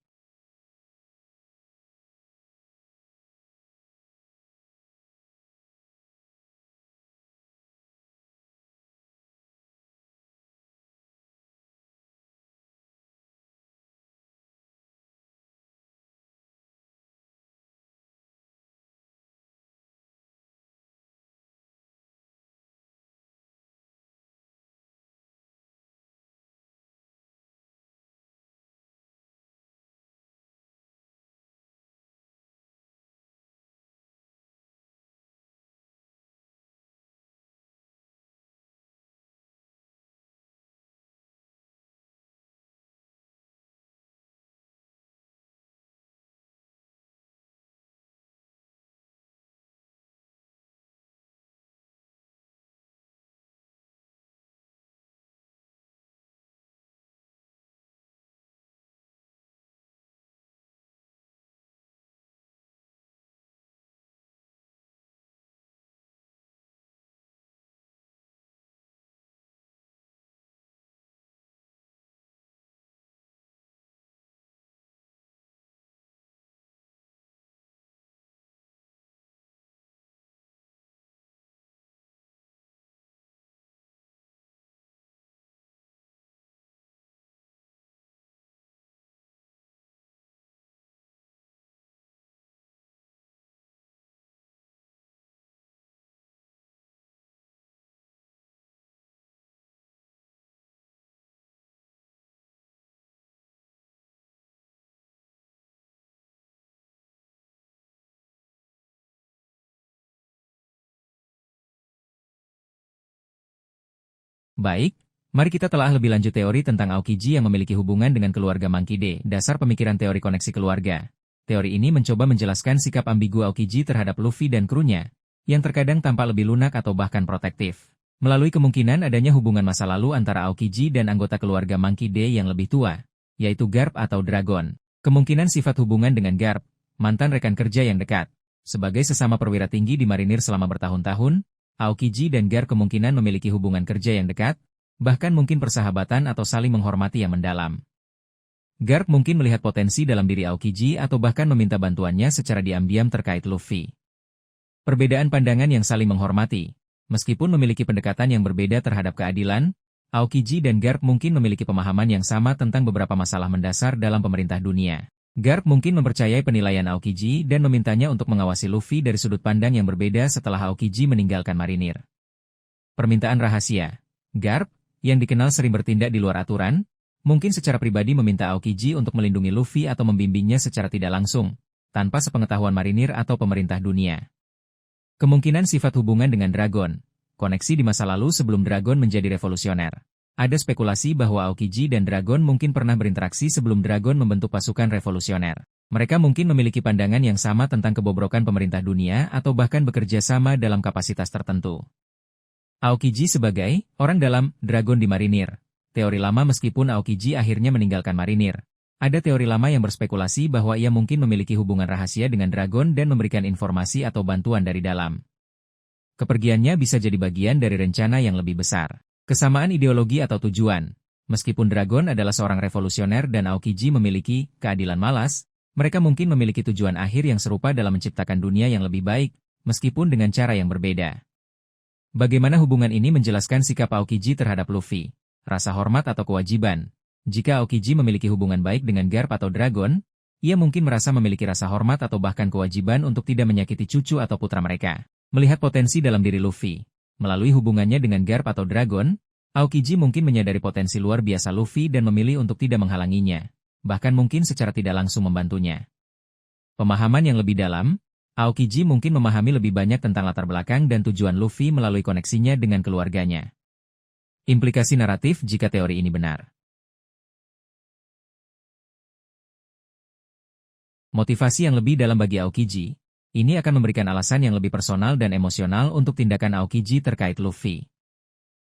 Baik, mari kita telah lebih lanjut teori tentang Aokiji yang memiliki hubungan dengan keluarga Monkey D. Dasar pemikiran teori koneksi keluarga. Teori ini mencoba menjelaskan sikap ambigu Aokiji terhadap Luffy dan krunya, yang terkadang tampak lebih lunak atau bahkan protektif. Melalui kemungkinan adanya hubungan masa lalu antara Aokiji dan anggota keluarga Monkey D yang lebih tua, yaitu Garp atau Dragon. Kemungkinan sifat hubungan dengan Garp, mantan rekan kerja yang dekat. Sebagai sesama perwira tinggi di marinir selama bertahun-tahun, Aokiji dan Garp kemungkinan memiliki hubungan kerja yang dekat, bahkan mungkin persahabatan atau saling menghormati yang mendalam. Garp mungkin melihat potensi dalam diri Aokiji atau bahkan meminta bantuannya secara diam-diam terkait Luffy. Perbedaan pandangan yang saling menghormati. Meskipun memiliki pendekatan yang berbeda terhadap keadilan, Aokiji dan Garp mungkin memiliki pemahaman yang sama tentang beberapa masalah mendasar dalam pemerintah dunia. Garp mungkin mempercayai penilaian Aokiji dan memintanya untuk mengawasi Luffy dari sudut pandang yang berbeda setelah Aokiji meninggalkan marinir. Permintaan rahasia. Garp, yang dikenal sering bertindak di luar aturan, mungkin secara pribadi meminta Aokiji untuk melindungi Luffy atau membimbingnya secara tidak langsung, tanpa sepengetahuan marinir atau pemerintah dunia. Kemungkinan sifat hubungan dengan Dragon. Koneksi di masa lalu sebelum Dragon menjadi revolusioner. Ada spekulasi bahwa Aokiji dan Dragon mungkin pernah berinteraksi sebelum Dragon membentuk pasukan revolusioner. Mereka mungkin memiliki pandangan yang sama tentang kebobrokan pemerintah dunia atau bahkan bekerja sama dalam kapasitas tertentu. Aokiji sebagai orang dalam Dragon di marinir. Teori lama meskipun Aokiji akhirnya meninggalkan marinir. Ada teori lama yang berspekulasi bahwa ia mungkin memiliki hubungan rahasia dengan Dragon dan memberikan informasi atau bantuan dari dalam. Kepergiannya bisa jadi bagian dari rencana yang lebih besar. Kesamaan ideologi atau tujuan. Meskipun Dragon adalah seorang revolusioner dan Aokiji memiliki keadilan malas, mereka mungkin memiliki tujuan akhir yang serupa dalam menciptakan dunia yang lebih baik, meskipun dengan cara yang berbeda. Bagaimana hubungan ini menjelaskan sikap Aokiji terhadap Luffy? Rasa hormat atau kewajiban? Jika Aokiji memiliki hubungan baik dengan Garp atau Dragon, ia mungkin merasa memiliki rasa hormat atau bahkan kewajiban untuk tidak menyakiti cucu atau putra mereka. Melihat potensi dalam diri Luffy. Melalui hubungannya dengan Garp atau Dragon, Aokiji mungkin menyadari potensi luar biasa Luffy dan memilih untuk tidak menghalanginya, bahkan mungkin secara tidak langsung membantunya. Pemahaman yang lebih dalam, Aokiji mungkin memahami lebih banyak tentang latar belakang dan tujuan Luffy melalui koneksinya dengan keluarganya. Implikasi naratif jika teori ini benar. Motivasi yang lebih dalam bagi Aokiji, ini akan memberikan alasan yang lebih personal dan emosional untuk tindakan Aokiji terkait Luffy.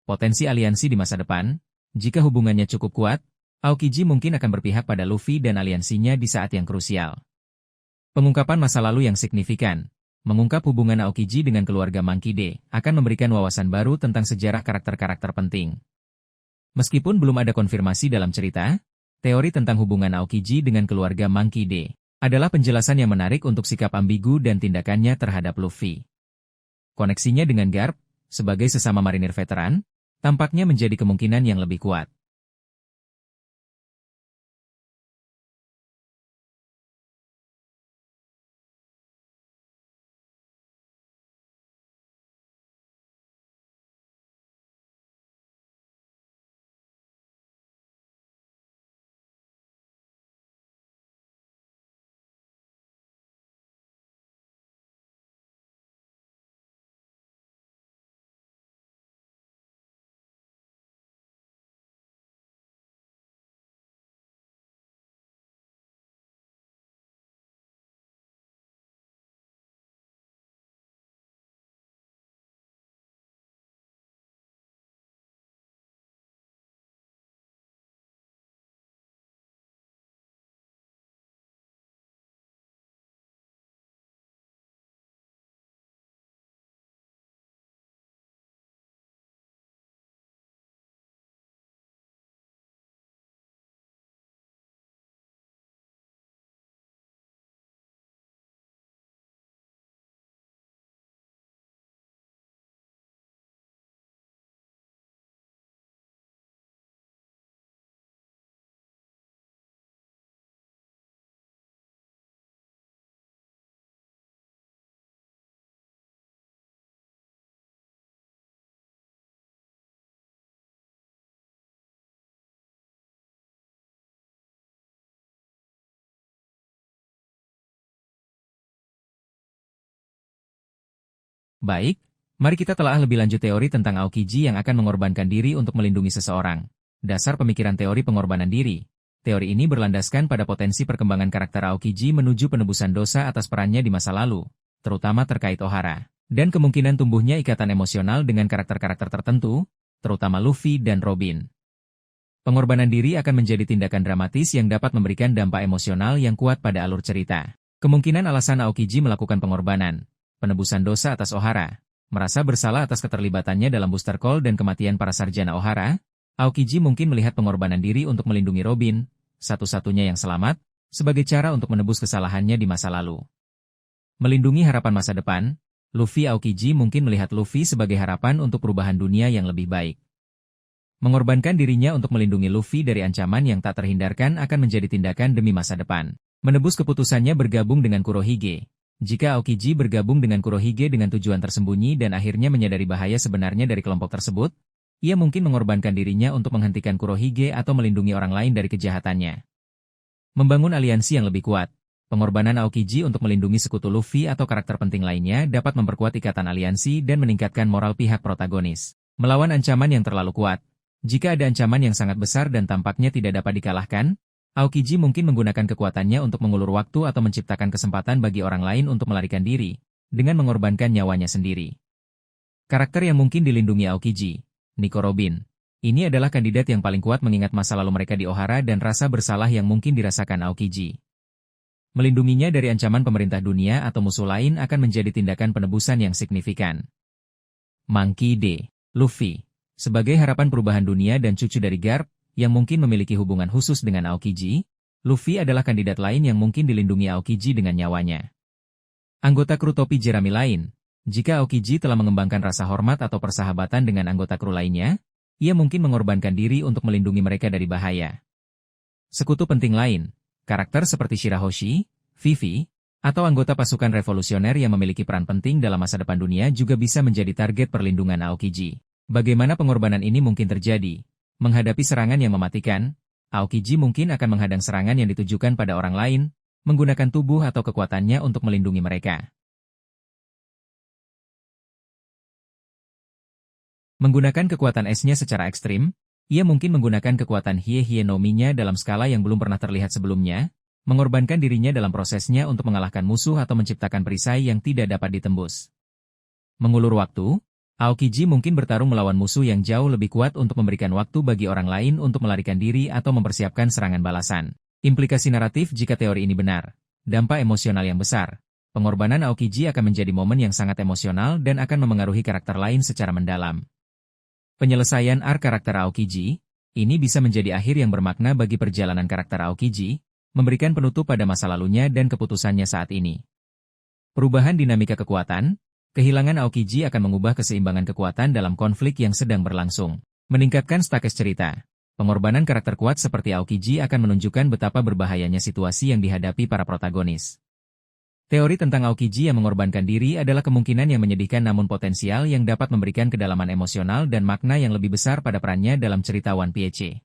Potensi aliansi di masa depan, jika hubungannya cukup kuat, Aokiji mungkin akan berpihak pada Luffy dan aliansinya di saat yang krusial. Pengungkapan masa lalu yang signifikan, mengungkap hubungan Aokiji dengan keluarga Monkey D, akan memberikan wawasan baru tentang sejarah karakter-karakter penting. Meskipun belum ada konfirmasi dalam cerita, teori tentang hubungan Aokiji dengan keluarga Monkey D adalah penjelasan yang menarik untuk sikap ambigu dan tindakannya terhadap Luffy. Koneksinya dengan Garp, sebagai sesama marinir veteran, tampaknya menjadi kemungkinan yang lebih kuat. Baik, mari kita telah lebih lanjut teori tentang Aokiji yang akan mengorbankan diri untuk melindungi seseorang. Dasar pemikiran teori pengorbanan diri. Teori ini berlandaskan pada potensi perkembangan karakter Aokiji menuju penebusan dosa atas perannya di masa lalu, terutama terkait Ohara. dan kemungkinan tumbuhnya ikatan emosional dengan karakter-karakter tertentu, terutama Luffy dan Robin. Pengorbanan diri akan menjadi tindakan dramatis yang dapat memberikan dampak emosional yang kuat pada alur cerita. Kemungkinan alasan Aokiji melakukan pengorbanan, penebusan dosa atas Ohara, merasa bersalah atas keterlibatannya dalam Booster Call dan kematian para sarjana Ohara. Aokiji mungkin melihat pengorbanan diri untuk melindungi Robin, satu-satunya yang selamat, sebagai cara untuk menebus kesalahannya di masa lalu. Melindungi harapan masa depan, Luffy Aokiji mungkin melihat Luffy sebagai harapan untuk perubahan dunia yang lebih baik. Mengorbankan dirinya untuk melindungi Luffy dari ancaman yang tak terhindarkan akan menjadi tindakan demi masa depan. Menebus keputusannya bergabung dengan Kurohige. Jika Aokiji bergabung dengan Kurohige dengan tujuan tersembunyi dan akhirnya menyadari bahaya sebenarnya dari kelompok tersebut, ia mungkin mengorbankan dirinya untuk menghentikan Kurohige atau melindungi orang lain dari kejahatannya. Membangun aliansi yang lebih kuat. Pengorbanan Aokiji untuk melindungi sekutu Luffy atau karakter penting lainnya dapat memperkuat ikatan aliansi dan meningkatkan moral pihak protagonis. Melawan ancaman yang terlalu kuat. Jika ada ancaman yang sangat besar dan tampaknya tidak dapat dikalahkan, Aokiji mungkin menggunakan kekuatannya untuk mengulur waktu atau menciptakan kesempatan bagi orang lain untuk melarikan diri, dengan mengorbankan nyawanya sendiri. Karakter yang mungkin dilindungi Aokiji, Nico Robin. Ini adalah kandidat yang paling kuat mengingat masa lalu mereka di Ohara dan rasa bersalah yang mungkin dirasakan Aokiji. Melindunginya dari ancaman pemerintah dunia atau musuh lain akan menjadi tindakan penebusan yang signifikan. Monkey D. Luffy. Sebagai harapan perubahan dunia dan cucu dari Garp, yang mungkin memiliki hubungan khusus dengan Aokiji, Luffy adalah kandidat lain yang mungkin dilindungi Aokiji dengan nyawanya. Anggota kru topi jerami lain. Jika Aokiji telah mengembangkan rasa hormat atau persahabatan dengan anggota kru lainnya, ia mungkin mengorbankan diri untuk melindungi mereka dari bahaya. Sekutu penting lain, karakter seperti Shirahoshi, Vivi, atau anggota pasukan revolusioner yang memiliki peran penting dalam masa depan dunia juga bisa menjadi target perlindungan Aokiji. Bagaimana pengorbanan ini mungkin terjadi? Menghadapi serangan yang mematikan, Aokiji mungkin akan menghadang serangan yang ditujukan pada orang lain, menggunakan tubuh atau kekuatannya untuk melindungi mereka. Menggunakan kekuatan esnya secara ekstrim, ia mungkin menggunakan kekuatan Hie-Hie no Mi-nya dalam skala yang belum pernah terlihat sebelumnya, mengorbankan dirinya dalam prosesnya untuk mengalahkan musuh atau menciptakan perisai yang tidak dapat ditembus. Mengulur waktu, Aokiji mungkin bertarung melawan musuh yang jauh lebih kuat untuk memberikan waktu bagi orang lain untuk melarikan diri atau mempersiapkan serangan balasan. Implikasi naratif jika teori ini benar. Dampak emosional yang besar. Pengorbanan Aokiji akan menjadi momen yang sangat emosional dan akan memengaruhi karakter lain secara mendalam. Penyelesaian arc karakter Aokiji, ini bisa menjadi akhir yang bermakna bagi perjalanan karakter Aokiji, memberikan penutup pada masa lalunya dan keputusannya saat ini. Perubahan dinamika kekuatan. Kehilangan Aokiji akan mengubah keseimbangan kekuatan dalam konflik yang sedang berlangsung. Meningkatkan stakes cerita. Pengorbanan karakter kuat seperti Aokiji akan menunjukkan betapa berbahayanya situasi yang dihadapi para protagonis. Teori tentang Aokiji yang mengorbankan diri adalah kemungkinan yang menyedihkan namun potensial yang dapat memberikan kedalaman emosional dan makna yang lebih besar pada perannya dalam cerita One Piece.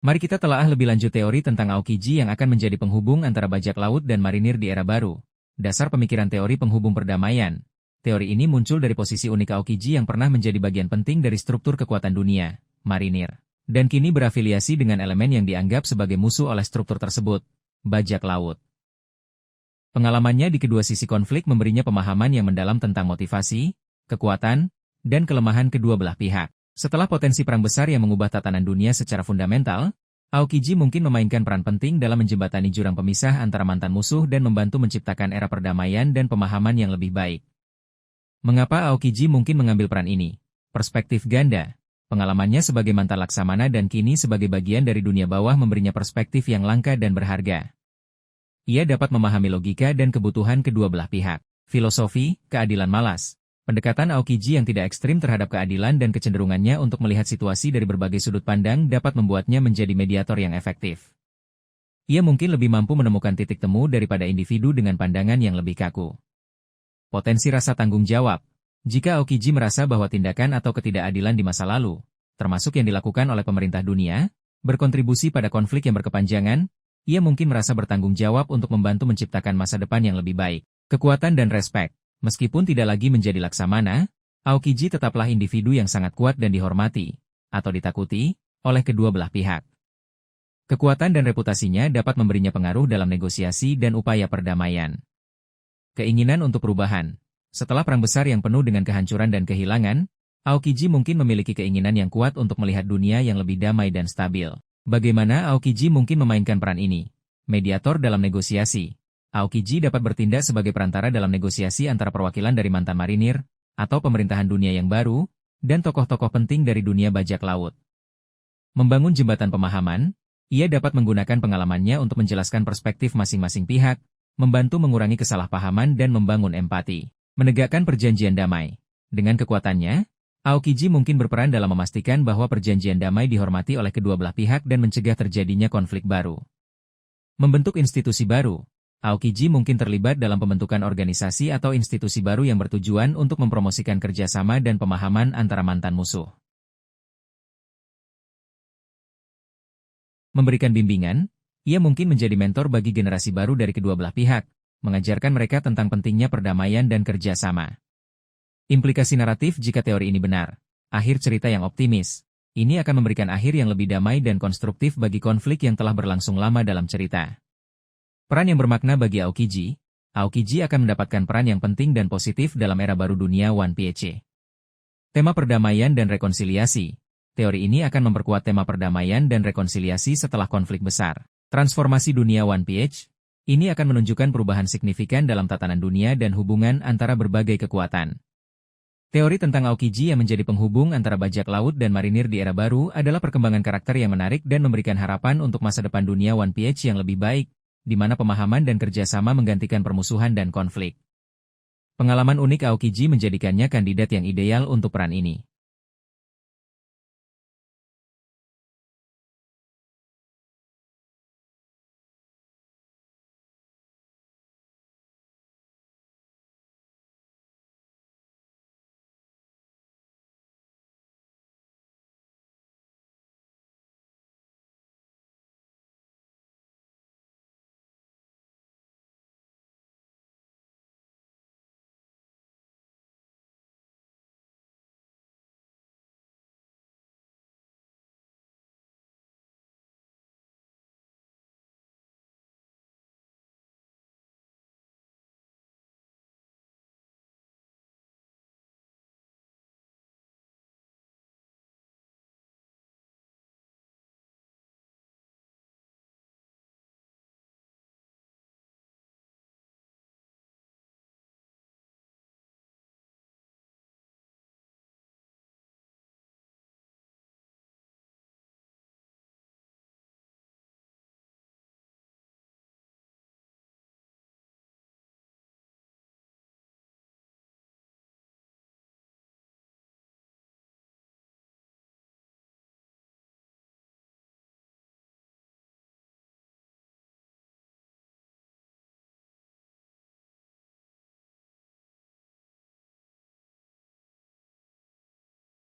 Mari kita telaah lebih lanjut teori tentang Aokiji yang akan menjadi penghubung antara bajak laut dan marinir di era baru. Dasar pemikiran teori penghubung perdamaian. Teori ini muncul dari posisi unik Aokiji yang pernah menjadi bagian penting dari struktur kekuatan dunia, marinir, dan kini berafiliasi dengan elemen yang dianggap sebagai musuh oleh struktur tersebut, bajak laut. Pengalamannya di kedua sisi konflik memberinya pemahaman yang mendalam tentang motivasi, kekuatan, dan kelemahan kedua belah pihak. Setelah potensi perang besar yang mengubah tatanan dunia secara fundamental, Aokiji mungkin memainkan peran penting dalam menjembatani jurang pemisah antara mantan musuh dan membantu menciptakan era perdamaian dan pemahaman yang lebih baik. Mengapa Aokiji mungkin mengambil peran ini? Perspektif ganda. Pengalamannya sebagai mantan laksamana dan kini sebagai bagian dari dunia bawah memberinya perspektif yang langka dan berharga. Ia dapat memahami logika dan kebutuhan kedua belah pihak. Filosofi, keadilan malas. Pendekatan Aokiji yang tidak ekstrim terhadap keadilan dan kecenderungannya untuk melihat situasi dari berbagai sudut pandang dapat membuatnya menjadi mediator yang efektif. Ia mungkin lebih mampu menemukan titik temu daripada individu dengan pandangan yang lebih kaku. Potensi rasa tanggung jawab. Jika Aokiji merasa bahwa tindakan atau ketidakadilan di masa lalu, termasuk yang dilakukan oleh pemerintah dunia, berkontribusi pada konflik yang berkepanjangan, ia mungkin merasa bertanggung jawab untuk membantu menciptakan masa depan yang lebih baik. Kekuatan dan respek. Meskipun tidak lagi menjadi laksamana, Aokiji tetaplah individu yang sangat kuat dan dihormati, atau ditakuti, oleh kedua belah pihak. Kekuatan dan reputasinya dapat memberinya pengaruh dalam negosiasi dan upaya perdamaian. Keinginan untuk perubahan. Setelah perang besar yang penuh dengan kehancuran dan kehilangan, Aokiji mungkin memiliki keinginan yang kuat untuk melihat dunia yang lebih damai dan stabil. Bagaimana Aokiji mungkin memainkan peran ini? Mediator dalam negosiasi. Aokiji dapat bertindak sebagai perantara dalam negosiasi antara perwakilan dari mantan marinir, atau pemerintahan dunia yang baru, dan tokoh-tokoh penting dari dunia bajak laut. Membangun jembatan pemahaman, ia dapat menggunakan pengalamannya untuk menjelaskan perspektif masing-masing pihak, membantu mengurangi kesalahpahaman dan membangun empati. Menegakkan perjanjian damai. Dengan kekuatannya, Aokiji mungkin berperan dalam memastikan bahwa perjanjian damai dihormati oleh kedua belah pihak dan mencegah terjadinya konflik baru. Membentuk institusi baru. Aokiji mungkin terlibat dalam pembentukan organisasi atau institusi baru yang bertujuan untuk mempromosikan kerjasama dan pemahaman antara mantan musuh. Memberikan bimbingan, ia mungkin menjadi mentor bagi generasi baru dari kedua belah pihak, mengajarkan mereka tentang pentingnya perdamaian dan kerjasama. Implikasi naratif jika teori ini benar. Akhir cerita yang optimis. Ini akan memberikan akhir yang lebih damai dan konstruktif bagi konflik yang telah berlangsung lama dalam cerita. Peran yang bermakna bagi Aokiji. Aokiji akan mendapatkan peran yang penting dan positif dalam era baru dunia One Piece. Tema perdamaian dan rekonsiliasi. Teori ini akan memperkuat tema perdamaian dan rekonsiliasi setelah konflik besar. Transformasi dunia One Piece. Ini akan menunjukkan perubahan signifikan dalam tatanan dunia dan hubungan antara berbagai kekuatan. Teori tentang Aokiji yang menjadi penghubung antara bajak laut dan marinir di era baru adalah perkembangan karakter yang menarik dan memberikan harapan untuk masa depan dunia One Piece yang lebih baik, di mana pemahaman dan kerjasama menggantikan permusuhan dan konflik. Pengalaman unik Aokiji menjadikannya kandidat yang ideal untuk peran ini.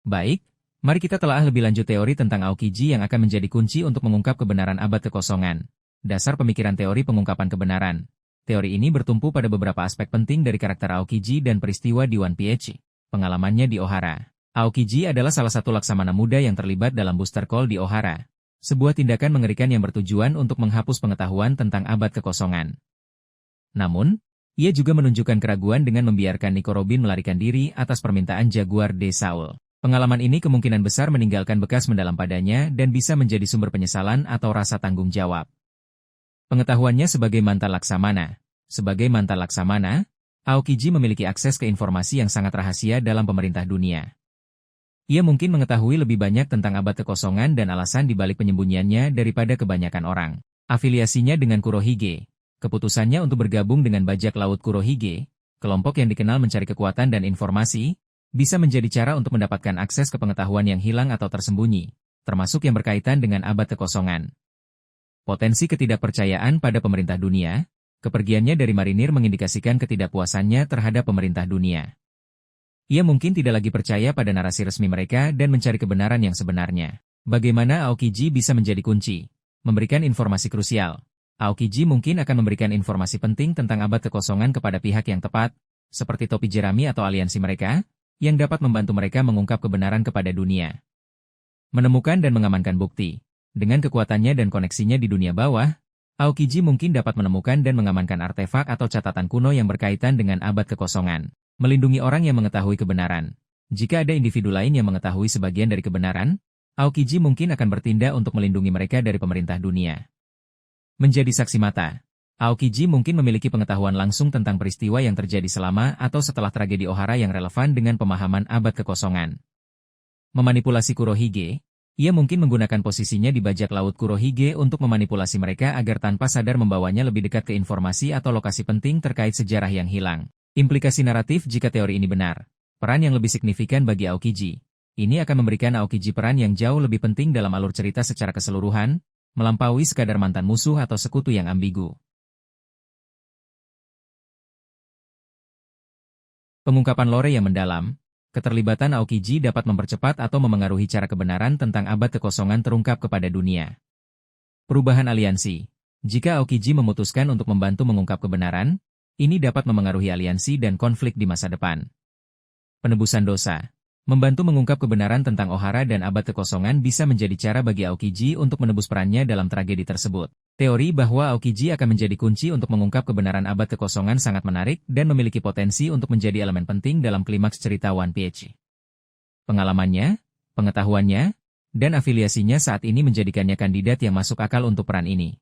Baik, mari kita telah lebih lanjut teori tentang Aokiji yang akan menjadi kunci untuk mengungkap kebenaran abad kekosongan. Dasar pemikiran teori pengungkapan kebenaran. Teori ini bertumpu pada beberapa aspek penting dari karakter Aokiji dan peristiwa di One Piece. Pengalamannya di Ohara. Aokiji adalah salah satu laksamana muda yang terlibat dalam booster call di Ohara. Sebuah tindakan mengerikan yang bertujuan untuk menghapus pengetahuan tentang abad kekosongan. Namun, ia juga menunjukkan keraguan dengan membiarkan Nico Robin melarikan diri atas permintaan Jaguar de Saul. Pengalaman ini kemungkinan besar meninggalkan bekas mendalam padanya dan bisa menjadi sumber penyesalan atau rasa tanggung jawab. Pengetahuannya sebagai mantan laksamana. Sebagai mantan laksamana, Aokiji memiliki akses ke informasi yang sangat rahasia dalam pemerintah dunia. Ia mungkin mengetahui lebih banyak tentang abad kekosongan dan alasan di balik penyembunyiannya daripada kebanyakan orang. Afiliasinya dengan Kurohige. Keputusannya untuk bergabung dengan bajak laut Kurohige, kelompok yang dikenal mencari kekuatan dan informasi, bisa menjadi cara untuk mendapatkan akses ke pengetahuan yang hilang atau tersembunyi, termasuk yang berkaitan dengan abad kekosongan. Potensi ketidakpercayaan pada pemerintah dunia, kepergiannya dari marinir mengindikasikan ketidakpuasannya terhadap pemerintah dunia. Ia mungkin tidak lagi percaya pada narasi resmi mereka dan mencari kebenaran yang sebenarnya. Bagaimana Aokiji bisa menjadi kunci? Memberikan informasi krusial. Aokiji mungkin akan memberikan informasi penting tentang abad kekosongan kepada pihak yang tepat, seperti topi jerami atau aliansi mereka, yang dapat membantu mereka mengungkap kebenaran kepada dunia. Menemukan dan mengamankan bukti. Dengan kekuatannya dan koneksinya di dunia bawah, Aokiji mungkin dapat menemukan dan mengamankan artefak atau catatan kuno yang berkaitan dengan abad kekosongan. Melindungi orang yang mengetahui kebenaran. Jika ada individu lain yang mengetahui sebagian dari kebenaran, Aokiji mungkin akan bertindak untuk melindungi mereka dari pemerintah dunia. Menjadi saksi mata. Aokiji mungkin memiliki pengetahuan langsung tentang peristiwa yang terjadi selama atau setelah tragedi Ohara yang relevan dengan pemahaman abad kekosongan. Memanipulasi Kurohige. Ia mungkin menggunakan posisinya di bajak laut Kurohige untuk memanipulasi mereka agar tanpa sadar membawanya lebih dekat ke informasi atau lokasi penting terkait sejarah yang hilang. Implikasi naratif jika teori ini benar. Peran yang lebih signifikan bagi Aokiji. Ini akan memberikan Aokiji peran yang jauh lebih penting dalam alur cerita secara keseluruhan, melampaui sekadar mantan musuh atau sekutu yang ambigu. Pengungkapan lore yang mendalam, keterlibatan Aokiji dapat mempercepat atau memengaruhi cara kebenaran tentang abad kekosongan terungkap kepada dunia. Perubahan aliansi. Jika Aokiji memutuskan untuk membantu mengungkap kebenaran, ini dapat memengaruhi aliansi dan konflik di masa depan. Penebusan dosa. Membantu mengungkap kebenaran tentang Ohara dan abad kekosongan bisa menjadi cara bagi Aokiji untuk menebus perannya dalam tragedi tersebut. Teori bahwa Aokiji akan menjadi kunci untuk mengungkap kebenaran abad kekosongan sangat menarik dan memiliki potensi untuk menjadi elemen penting dalam klimaks cerita One Piece. Pengalamannya, pengetahuannya, dan afiliasinya saat ini menjadikannya kandidat yang masuk akal untuk peran ini.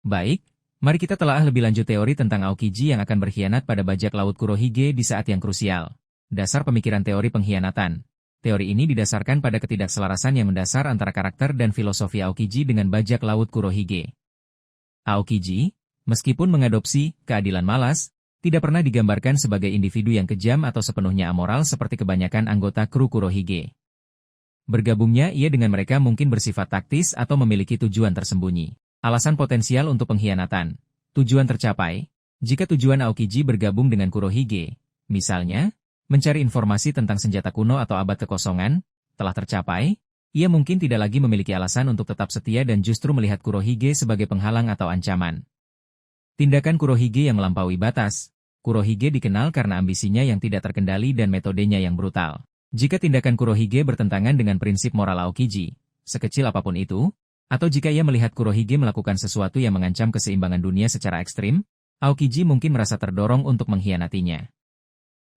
Baik, mari kita telaah lebih lanjut teori tentang Aokiji yang akan berkhianat pada bajak laut Kurohige di saat yang krusial. Dasar pemikiran teori pengkhianatan. Teori ini didasarkan pada ketidakselarasan yang mendasar antara karakter dan filosofi Aokiji dengan bajak laut Kurohige. Aokiji, meskipun mengadopsi keadilan malas, tidak pernah digambarkan sebagai individu yang kejam atau sepenuhnya amoral seperti kebanyakan anggota kru Kurohige. Bergabungnya ia dengan mereka mungkin bersifat taktis atau memiliki tujuan tersembunyi. Alasan potensial untuk pengkhianatan. Tujuan tercapai. Jika tujuan Aokiji bergabung dengan Kurohige, misalnya, mencari informasi tentang senjata kuno atau abad kekosongan, telah tercapai, ia mungkin tidak lagi memiliki alasan untuk tetap setia dan justru melihat Kurohige sebagai penghalang atau ancaman. Tindakan Kurohige yang melampaui batas. Kurohige dikenal karena ambisinya yang tidak terkendali dan metodenya yang brutal. Jika tindakan Kurohige bertentangan dengan prinsip moral Aokiji, sekecil apapun itu, atau jika ia melihat Kurohige melakukan sesuatu yang mengancam keseimbangan dunia secara ekstrim, Aokiji mungkin merasa terdorong untuk mengkhianatinya.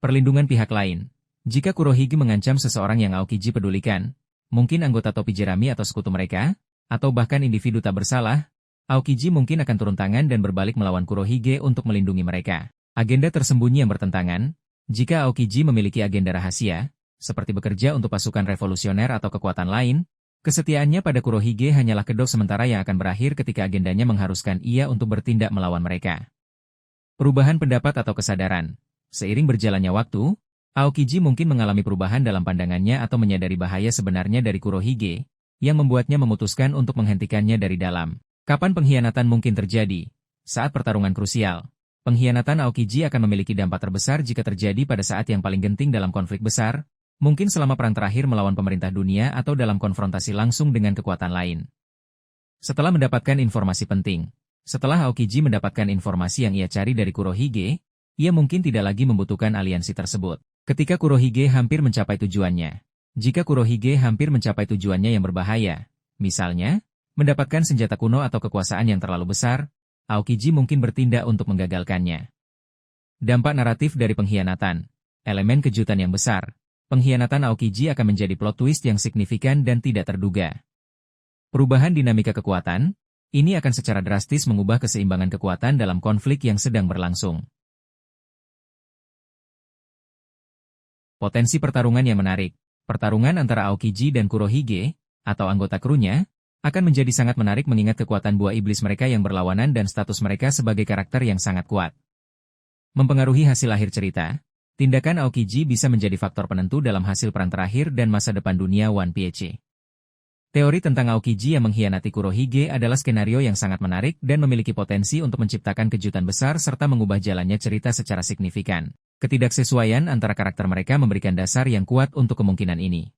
Perlindungan pihak lain. Jika Kurohige mengancam seseorang yang Aokiji pedulikan, mungkin anggota topi jerami atau sekutu mereka, atau bahkan individu tak bersalah, Aokiji mungkin akan turun tangan dan berbalik melawan Kurohige untuk melindungi mereka. Agenda tersembunyi yang bertentangan. Jika Aokiji memiliki agenda rahasia, seperti bekerja untuk pasukan revolusioner atau kekuatan lain, kesetiaannya pada Kurohige hanyalah kedok sementara yang akan berakhir ketika agendanya mengharuskan ia untuk bertindak melawan mereka. Perubahan pendapat atau kesadaran. Seiring berjalannya waktu, Aokiji mungkin mengalami perubahan dalam pandangannya atau menyadari bahaya sebenarnya dari Kurohige, yang membuatnya memutuskan untuk menghentikannya dari dalam. Kapan pengkhianatan mungkin terjadi? Saat pertarungan krusial. Pengkhianatan Aokiji akan memiliki dampak terbesar jika terjadi pada saat yang paling genting dalam konflik besar, mungkin selama perang terakhir melawan pemerintah dunia atau dalam konfrontasi langsung dengan kekuatan lain. Setelah mendapatkan informasi penting. Setelah Aokiji mendapatkan informasi yang ia cari dari Kurohige, ia mungkin tidak lagi membutuhkan aliansi tersebut. Ketika Kurohige hampir mencapai tujuannya. Jika Kurohige hampir mencapai tujuannya yang berbahaya, misalnya, mendapatkan senjata kuno atau kekuasaan yang terlalu besar, Aokiji mungkin bertindak untuk menggagalkannya. Dampak naratif dari pengkhianatan. Elemen kejutan yang besar. Pengkhianatan Aokiji akan menjadi plot twist yang signifikan dan tidak terduga. Perubahan dinamika kekuatan, ini akan secara drastis mengubah keseimbangan kekuatan dalam konflik yang sedang berlangsung. Potensi pertarungan yang menarik. Pertarungan antara Aokiji dan Kurohige, atau anggota krunya, akan menjadi sangat menarik mengingat kekuatan buah iblis mereka yang berlawanan dan status mereka sebagai karakter yang sangat kuat. Mempengaruhi hasil akhir cerita. Tindakan Aokiji bisa menjadi faktor penentu dalam hasil perang terakhir dan masa depan dunia One Piece. Teori tentang Aokiji yang mengkhianati Kurohige adalah skenario yang sangat menarik dan memiliki potensi untuk menciptakan kejutan besar serta mengubah jalannya cerita secara signifikan. Ketidaksesuaian antara karakter mereka memberikan dasar yang kuat untuk kemungkinan ini.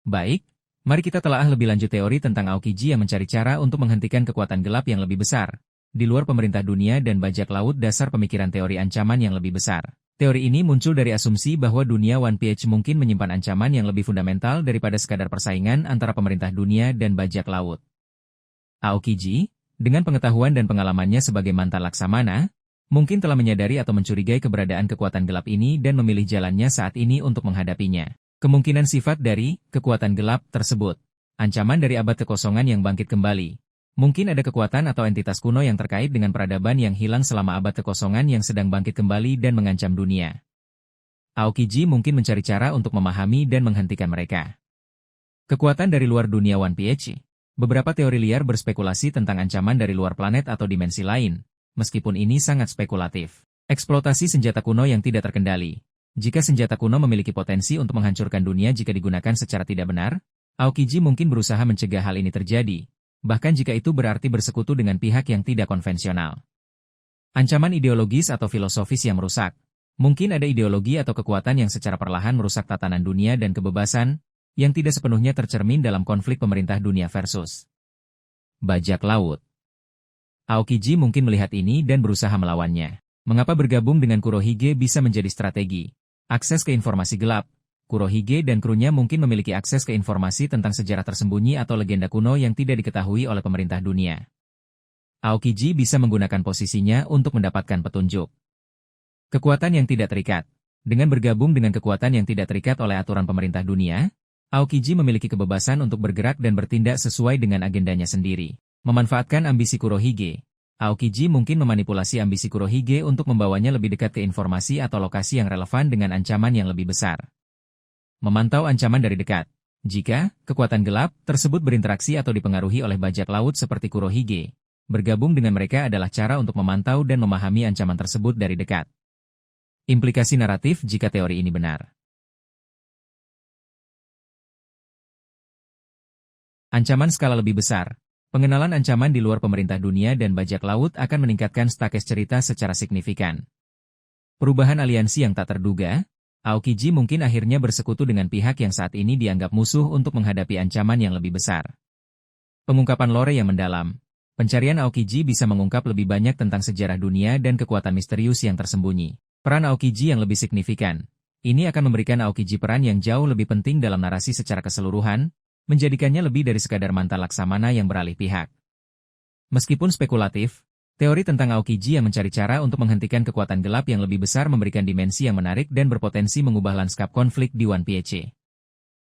Baik, mari kita telaah lebih lanjut teori tentang Aokiji yang mencari cara untuk menghentikan kekuatan gelap yang lebih besar. Di luar pemerintah dunia dan bajak laut dasar pemikiran teori ancaman yang lebih besar. Teori ini muncul dari asumsi bahwa dunia One Piece mungkin menyimpan ancaman yang lebih fundamental daripada sekadar persaingan antara pemerintah dunia dan bajak laut. Aokiji, dengan pengetahuan dan pengalamannya sebagai mantan laksamana, mungkin telah menyadari atau mencurigai keberadaan kekuatan gelap ini dan memilih jalannya saat ini untuk menghadapinya. Kemungkinan sifat dari kekuatan gelap tersebut. Ancaman dari abad kekosongan yang bangkit kembali. Mungkin ada kekuatan atau entitas kuno yang terkait dengan peradaban yang hilang selama abad kekosongan yang sedang bangkit kembali dan mengancam dunia. Aokiji mungkin mencari cara untuk memahami dan menghentikan mereka. Kekuatan dari luar dunia One Piece. Beberapa teori liar berspekulasi tentang ancaman dari luar planet atau dimensi lain, meskipun ini sangat spekulatif. Eksploitasi senjata kuno yang tidak terkendali. Jika senjata kuno memiliki potensi untuk menghancurkan dunia jika digunakan secara tidak benar, Aokiji mungkin berusaha mencegah hal ini terjadi, bahkan jika itu berarti bersekutu dengan pihak yang tidak konvensional. Ancaman ideologis atau filosofis yang merusak. Mungkin ada ideologi atau kekuatan yang secara perlahan merusak tatanan dunia dan kebebasan, yang tidak sepenuhnya tercermin dalam konflik pemerintah dunia versus bajak laut. Aokiji mungkin melihat ini dan berusaha melawannya. Mengapa bergabung dengan Kurohige bisa menjadi strategi? Akses ke informasi gelap. Kurohige dan krunya mungkin memiliki akses ke informasi tentang sejarah tersembunyi atau legenda kuno yang tidak diketahui oleh pemerintah dunia. Aokiji bisa menggunakan posisinya untuk mendapatkan petunjuk. Kekuatan yang tidak terikat. Dengan bergabung dengan kekuatan yang tidak terikat oleh aturan pemerintah dunia, Aokiji memiliki kebebasan untuk bergerak dan bertindak sesuai dengan agendanya sendiri. Memanfaatkan ambisi Kurohige. Aokiji mungkin memanipulasi ambisi Kurohige untuk membawanya lebih dekat ke informasi atau lokasi yang relevan dengan ancaman yang lebih besar. Memantau ancaman dari dekat. Jika kekuatan gelap tersebut berinteraksi atau dipengaruhi oleh bajak laut seperti Kurohige, bergabung dengan mereka adalah cara untuk memantau dan memahami ancaman tersebut dari dekat. Implikasi naratif jika teori ini benar. Ancaman skala lebih besar. Pengenalan ancaman di luar pemerintah dunia dan bajak laut akan meningkatkan stakes cerita secara signifikan. Perubahan aliansi yang tak terduga, Aokiji mungkin akhirnya bersekutu dengan pihak yang saat ini dianggap musuh untuk menghadapi ancaman yang lebih besar. Pengungkapan lore yang mendalam. Pencarian Aokiji bisa mengungkap lebih banyak tentang sejarah dunia dan kekuatan misterius yang tersembunyi. Peran Aokiji yang lebih signifikan. Ini akan memberikan Aokiji peran yang jauh lebih penting dalam narasi secara keseluruhan, menjadikannya lebih dari sekadar mantan laksamana yang beralih pihak. Meskipun spekulatif, teori tentang Aokiji yang mencari cara untuk menghentikan kekuatan gelap yang lebih besar memberikan dimensi yang menarik dan berpotensi mengubah lanskap konflik di One Piece.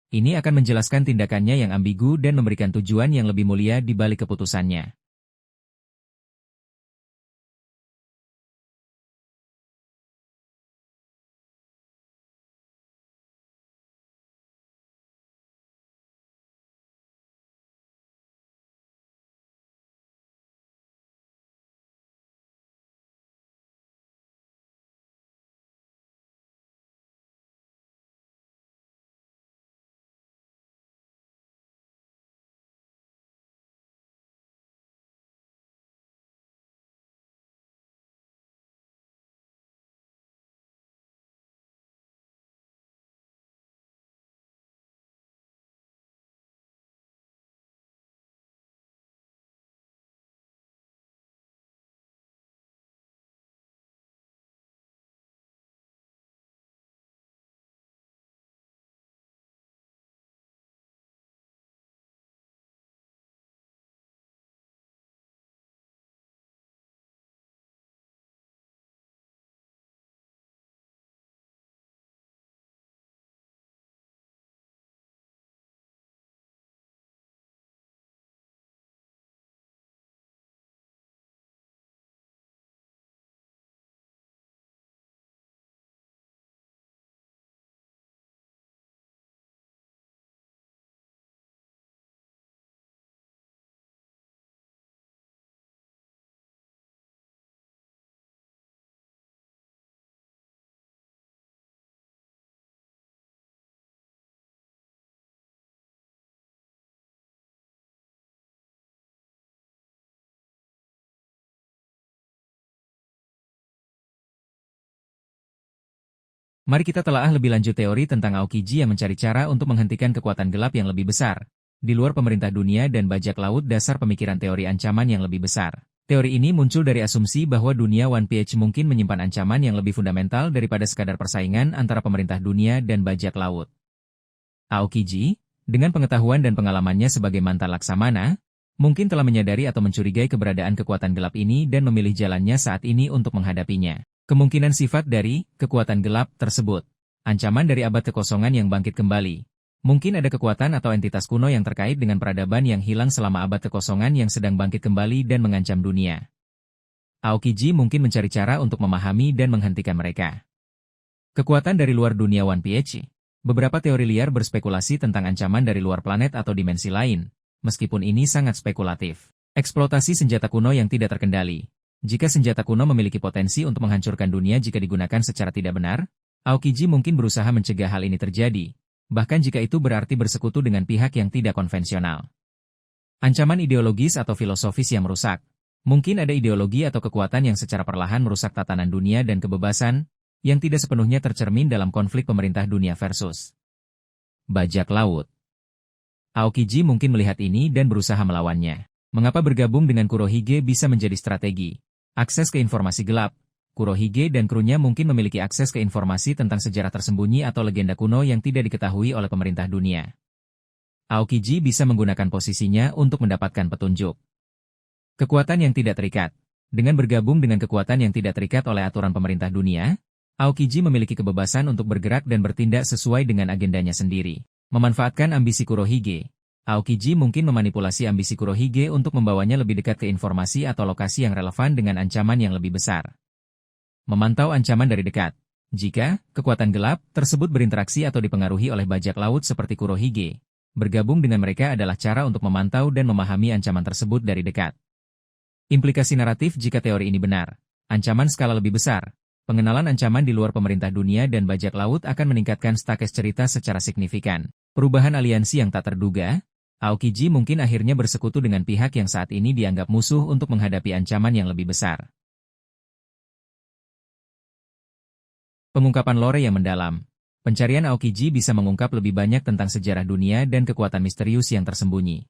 Ini akan menjelaskan tindakannya yang ambigu dan memberikan tujuan yang lebih mulia di balik keputusannya. Mari kita telaah lebih lanjut teori tentang Aokiji yang mencari cara untuk menghentikan kekuatan gelap yang lebih besar. Di luar pemerintah dunia dan bajak laut dasar pemikiran teori ancaman yang lebih besar. Teori ini muncul dari asumsi bahwa dunia One Piece mungkin menyimpan ancaman yang lebih fundamental daripada sekadar persaingan antara pemerintah dunia dan bajak laut. Aokiji, dengan pengetahuan dan pengalamannya sebagai mantan laksamana, mungkin telah menyadari atau mencurigai keberadaan kekuatan gelap ini dan memilih jalannya saat ini untuk menghadapinya. Kemungkinan sifat dari kekuatan gelap tersebut. Ancaman dari abad kekosongan yang bangkit kembali. Mungkin ada kekuatan atau entitas kuno yang terkait dengan peradaban yang hilang selama abad kekosongan yang sedang bangkit kembali dan mengancam dunia. Aokiji mungkin mencari cara untuk memahami dan menghentikan mereka. Kekuatan dari luar dunia One Piece. Beberapa teori liar berspekulasi tentang ancaman dari luar planet atau dimensi lain, meskipun ini sangat spekulatif. Eksploitasi senjata kuno yang tidak terkendali. Jika senjata kuno memiliki potensi untuk menghancurkan dunia jika digunakan secara tidak benar, Aokiji mungkin berusaha mencegah hal ini terjadi, bahkan jika itu berarti bersekutu dengan pihak yang tidak konvensional. Ancaman ideologis atau filosofis yang merusak. Mungkin ada ideologi atau kekuatan yang secara perlahan merusak tatanan dunia dan kebebasan, yang tidak sepenuhnya tercermin dalam konflik pemerintah dunia versus bajak laut. Aokiji mungkin melihat ini dan berusaha melawannya. Mengapa bergabung dengan Kurohige bisa menjadi strategi? Akses ke informasi gelap. Kurohige dan krunya mungkin memiliki akses ke informasi tentang sejarah tersembunyi atau legenda kuno yang tidak diketahui oleh pemerintah dunia. Aokiji bisa menggunakan posisinya untuk mendapatkan petunjuk. Kekuatan yang tidak terikat. Dengan bergabung dengan kekuatan yang tidak terikat oleh aturan pemerintah dunia, Aokiji memiliki kebebasan untuk bergerak dan bertindak sesuai dengan agendanya sendiri. Memanfaatkan ambisi Kurohige. Aokiji mungkin memanipulasi ambisi Kurohige untuk membawanya lebih dekat ke informasi atau lokasi yang relevan dengan ancaman yang lebih besar. Memantau ancaman dari dekat. Jika kekuatan gelap tersebut berinteraksi atau dipengaruhi oleh bajak laut seperti Kurohige, bergabung dengan mereka adalah cara untuk memantau dan memahami ancaman tersebut dari dekat. Implikasi naratif jika teori ini benar. Ancaman skala lebih besar. Pengenalan ancaman di luar pemerintah dunia dan bajak laut akan meningkatkan stakes cerita secara signifikan. Perubahan aliansi yang tak terduga. Aokiji mungkin akhirnya bersekutu dengan pihak yang saat ini dianggap musuh untuk menghadapi ancaman yang lebih besar. Pengungkapan lore yang mendalam. Pencarian Aokiji bisa mengungkap lebih banyak tentang sejarah dunia dan kekuatan misterius yang tersembunyi.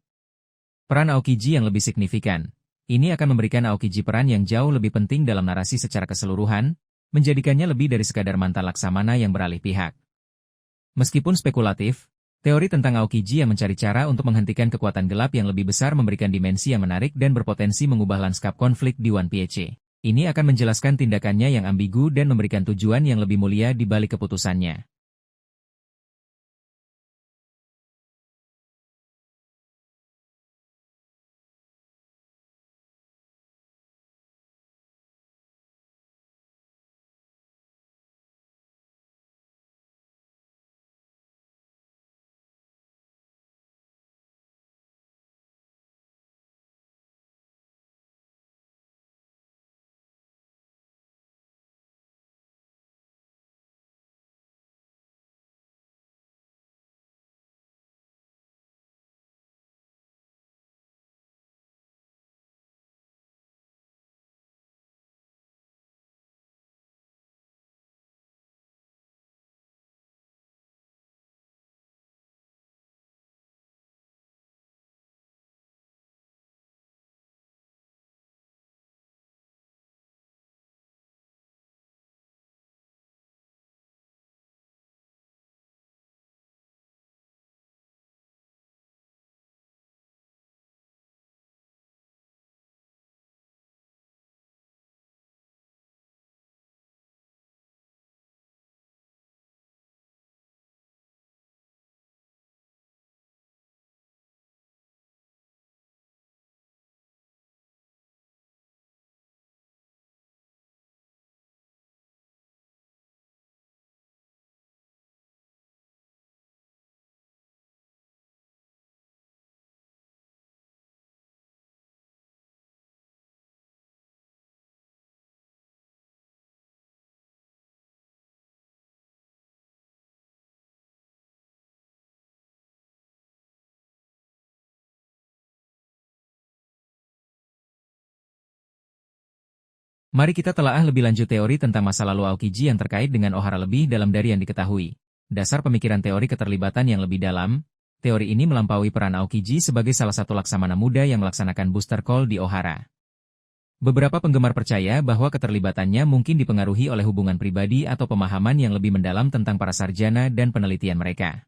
Peran Aokiji yang lebih signifikan. Ini akan memberikan Aokiji peran yang jauh lebih penting dalam narasi secara keseluruhan, menjadikannya lebih dari sekadar mantan laksamana yang beralih pihak. Meskipun spekulatif, teori tentang Aokiji yang mencari cara untuk menghentikan kekuatan gelap yang lebih besar memberikan dimensi yang menarik dan berpotensi mengubah lanskap konflik di One Piece. Ini akan menjelaskan tindakannya yang ambigu dan memberikan tujuan yang lebih mulia di balik keputusannya. Mari kita telaah lebih lanjut teori tentang masa lalu Aokiji yang terkait dengan Ohara lebih dalam dari yang diketahui. Dasar pemikiran teori keterlibatan yang lebih dalam, teori ini melampaui peran Aokiji sebagai salah satu laksamana muda yang melaksanakan booster call di Ohara. Beberapa penggemar percaya bahwa keterlibatannya mungkin dipengaruhi oleh hubungan pribadi atau pemahaman yang lebih mendalam tentang para sarjana dan penelitian mereka.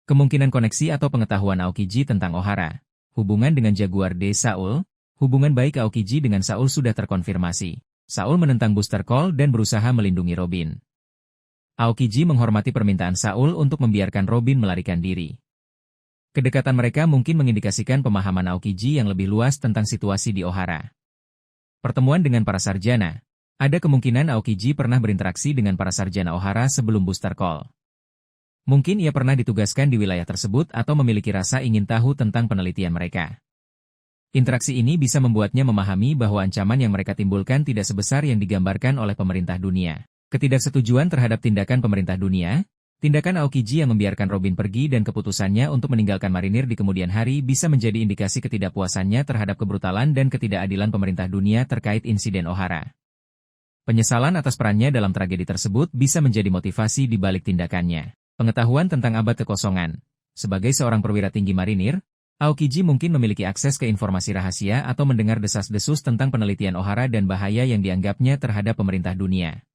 Kemungkinan koneksi atau pengetahuan Aokiji tentang Ohara, hubungan dengan Jaguar de Saul. Hubungan baik Aokiji dengan Saul sudah terkonfirmasi. Saul menentang booster call dan berusaha melindungi Robin. Aokiji menghormati permintaan Saul untuk membiarkan Robin melarikan diri. Kedekatan mereka mungkin mengindikasikan pemahaman Aokiji yang lebih luas tentang situasi di Ohara. Pertemuan dengan para sarjana. Ada kemungkinan Aokiji pernah berinteraksi dengan para sarjana Ohara sebelum booster call. Mungkin ia pernah ditugaskan di wilayah tersebut atau memiliki rasa ingin tahu tentang penelitian mereka. Interaksi ini bisa membuatnya memahami bahwa ancaman yang mereka timbulkan tidak sebesar yang digambarkan oleh pemerintah dunia. Ketidaksetujuan terhadap tindakan pemerintah dunia, tindakan Aokiji yang membiarkan Robin pergi dan keputusannya untuk meninggalkan marinir di kemudian hari bisa menjadi indikasi ketidakpuasannya terhadap kebrutalan dan ketidakadilan pemerintah dunia terkait insiden Ohara. Penyesalan atas perannya dalam tragedi tersebut bisa menjadi motivasi di balik tindakannya. Pengetahuan tentang abad kekosongan. Sebagai seorang perwira tinggi marinir, Aokiji mungkin memiliki akses ke informasi rahasia atau mendengar desas-desus tentang penelitian Ohara dan bahaya yang dianggapnya terhadap pemerintah dunia.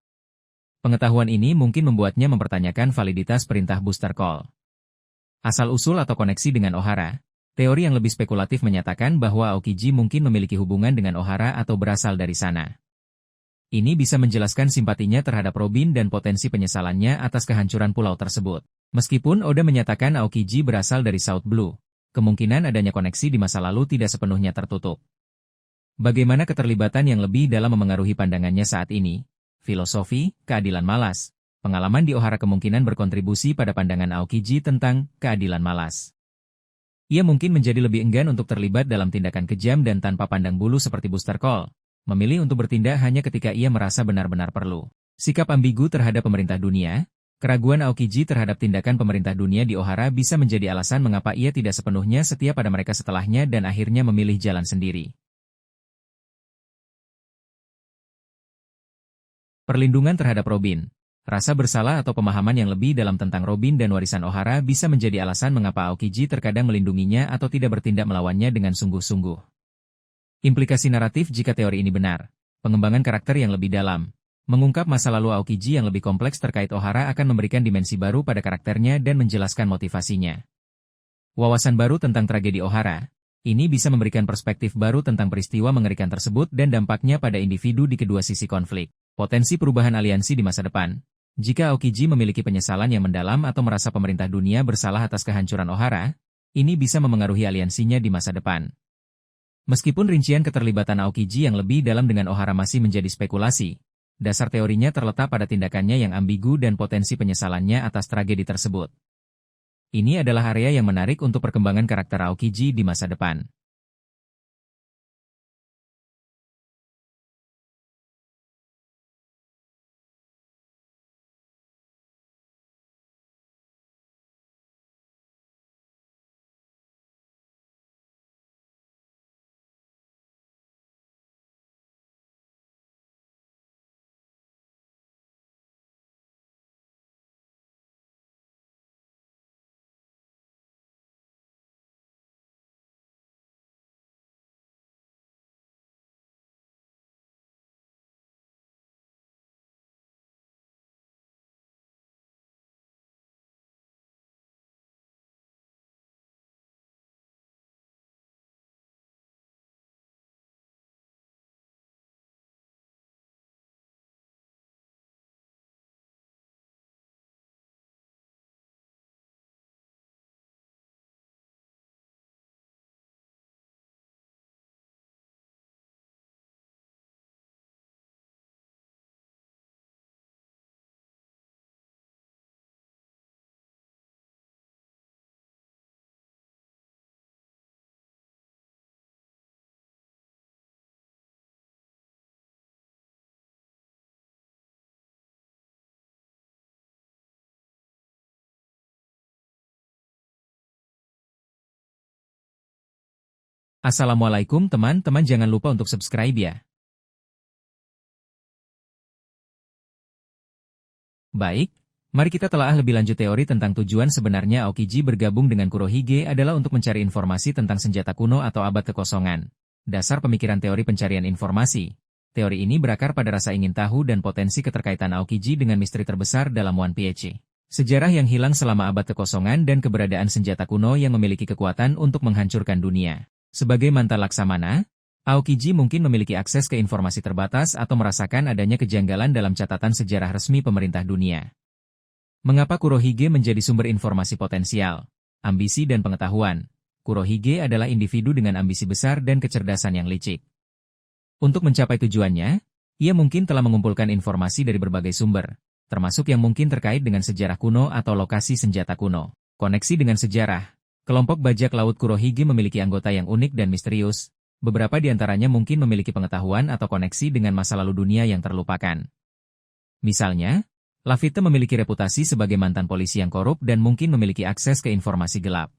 Pengetahuan ini mungkin membuatnya mempertanyakan validitas perintah booster call. Asal-usul atau koneksi dengan Ohara. Teori yang lebih spekulatif menyatakan bahwa Aokiji mungkin memiliki hubungan dengan Ohara atau berasal dari sana. Ini bisa menjelaskan simpatinya terhadap Robin dan potensi penyesalannya atas kehancuran pulau tersebut. Meskipun Oda menyatakan Aokiji berasal dari South Blue, kemungkinan adanya koneksi di masa lalu tidak sepenuhnya tertutup. Bagaimana keterlibatan yang lebih dalam memengaruhi pandangannya saat ini? Filosofi, keadilan malas. Pengalaman di Ohara kemungkinan berkontribusi pada pandangan Aokiji tentang keadilan malas. Ia mungkin menjadi lebih enggan untuk terlibat dalam tindakan kejam dan tanpa pandang bulu seperti booster call, memilih untuk bertindak hanya ketika ia merasa benar-benar perlu. Sikap ambigu terhadap pemerintah dunia. Keraguan Aokiji terhadap tindakan pemerintah dunia di Ohara bisa menjadi alasan mengapa ia tidak sepenuhnya setia pada mereka setelahnya dan akhirnya memilih jalan sendiri. Perlindungan terhadap Robin. Rasa bersalah atau pemahaman yang lebih dalam tentang Robin dan warisan Ohara bisa menjadi alasan mengapa Aokiji terkadang melindunginya atau tidak bertindak melawannya dengan sungguh-sungguh. Implikasi naratif jika teori ini benar. Pengembangan karakter yang lebih dalam. Mengungkap masa lalu Aokiji yang lebih kompleks terkait Ohara akan memberikan dimensi baru pada karakternya dan menjelaskan motivasinya. Wawasan baru tentang tragedi Ohara. Ini bisa memberikan perspektif baru tentang peristiwa mengerikan tersebut dan dampaknya pada individu di kedua sisi konflik. Potensi perubahan aliansi di masa depan. Jika Aokiji memiliki penyesalan yang mendalam atau merasa pemerintah dunia bersalah atas kehancuran Ohara, ini bisa memengaruhi aliansinya di masa depan. Meskipun rincian keterlibatan Aokiji yang lebih dalam dengan Ohara masih menjadi spekulasi, dasar teorinya terletak pada tindakannya yang ambigu dan potensi penyesalannya atas tragedi tersebut. Ini adalah area yang menarik untuk perkembangan karakter Aokiji di masa depan. Assalamualaikum teman-teman, jangan lupa untuk subscribe ya. Baik, mari kita telaah lebih lanjut teori tentang tujuan sebenarnya Aokiji bergabung dengan Kurohige adalah untuk mencari informasi tentang senjata kuno atau abad kekosongan. Dasar pemikiran teori pencarian informasi. Teori ini berakar pada rasa ingin tahu dan potensi keterkaitan Aokiji dengan misteri terbesar dalam One Piece. Sejarah yang hilang selama abad kekosongan dan keberadaan senjata kuno yang memiliki kekuatan untuk menghancurkan dunia. Sebagai mantan laksamana, Aokiji mungkin memiliki akses ke informasi terbatas atau merasakan adanya kejanggalan dalam catatan sejarah resmi pemerintah dunia. Mengapa Kurohige menjadi sumber informasi potensial, ambisi dan pengetahuan? Kurohige adalah individu dengan ambisi besar dan kecerdasan yang licik. Untuk mencapai tujuannya, ia mungkin telah mengumpulkan informasi dari berbagai sumber, termasuk yang mungkin terkait dengan sejarah kuno atau lokasi senjata kuno. Koneksi dengan sejarah. Kelompok bajak laut Kurohige memiliki anggota yang unik dan misterius. Beberapa di antaranya mungkin memiliki pengetahuan atau koneksi dengan masa lalu dunia yang terlupakan. Misalnya, Lafitte memiliki reputasi sebagai mantan polisi yang korup dan mungkin memiliki akses ke informasi gelap.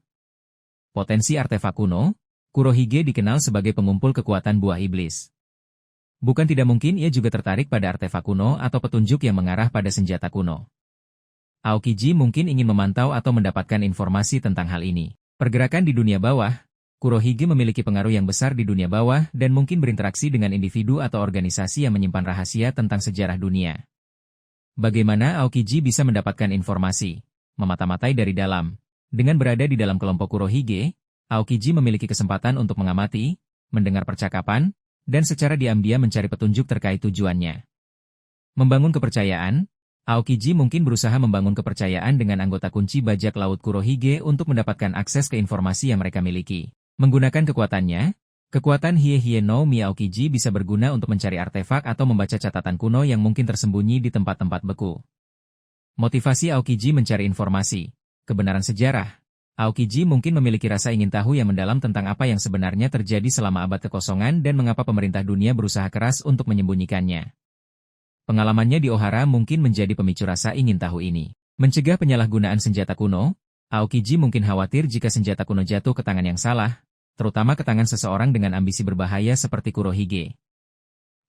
Potensi artefak kuno, Kurohige dikenal sebagai pengumpul kekuatan buah iblis. Bukan tidak mungkin ia juga tertarik pada artefak kuno atau petunjuk yang mengarah pada senjata kuno. Aokiji mungkin ingin memantau atau mendapatkan informasi tentang hal ini. Pergerakan di dunia bawah, Kurohige memiliki pengaruh yang besar di dunia bawah dan mungkin berinteraksi dengan individu atau organisasi yang menyimpan rahasia tentang sejarah dunia. Bagaimana Aokiji bisa mendapatkan informasi? Memata-matai dari dalam. Dengan berada di dalam kelompok Kurohige, Aokiji memiliki kesempatan untuk mengamati, mendengar percakapan, dan secara diam-diam mencari petunjuk terkait tujuannya. Membangun kepercayaan, Aokiji mungkin berusaha membangun kepercayaan dengan anggota kunci bajak laut Kurohige untuk mendapatkan akses ke informasi yang mereka miliki. Menggunakan kekuatannya, kekuatan Hie-Hie no Mi Aokiji bisa berguna untuk mencari artefak atau membaca catatan kuno yang mungkin tersembunyi di tempat-tempat beku. Motivasi Aokiji mencari informasi. Kebenaran sejarah. Aokiji mungkin memiliki rasa ingin tahu yang mendalam tentang apa yang sebenarnya terjadi selama abad kekosongan dan mengapa pemerintah dunia berusaha keras untuk menyembunyikannya. Pengalamannya di Ohara mungkin menjadi pemicu rasa ingin tahu ini. Mencegah penyalahgunaan senjata kuno, Aokiji mungkin khawatir jika senjata kuno jatuh ke tangan yang salah, terutama ke tangan seseorang dengan ambisi berbahaya seperti Kurohige.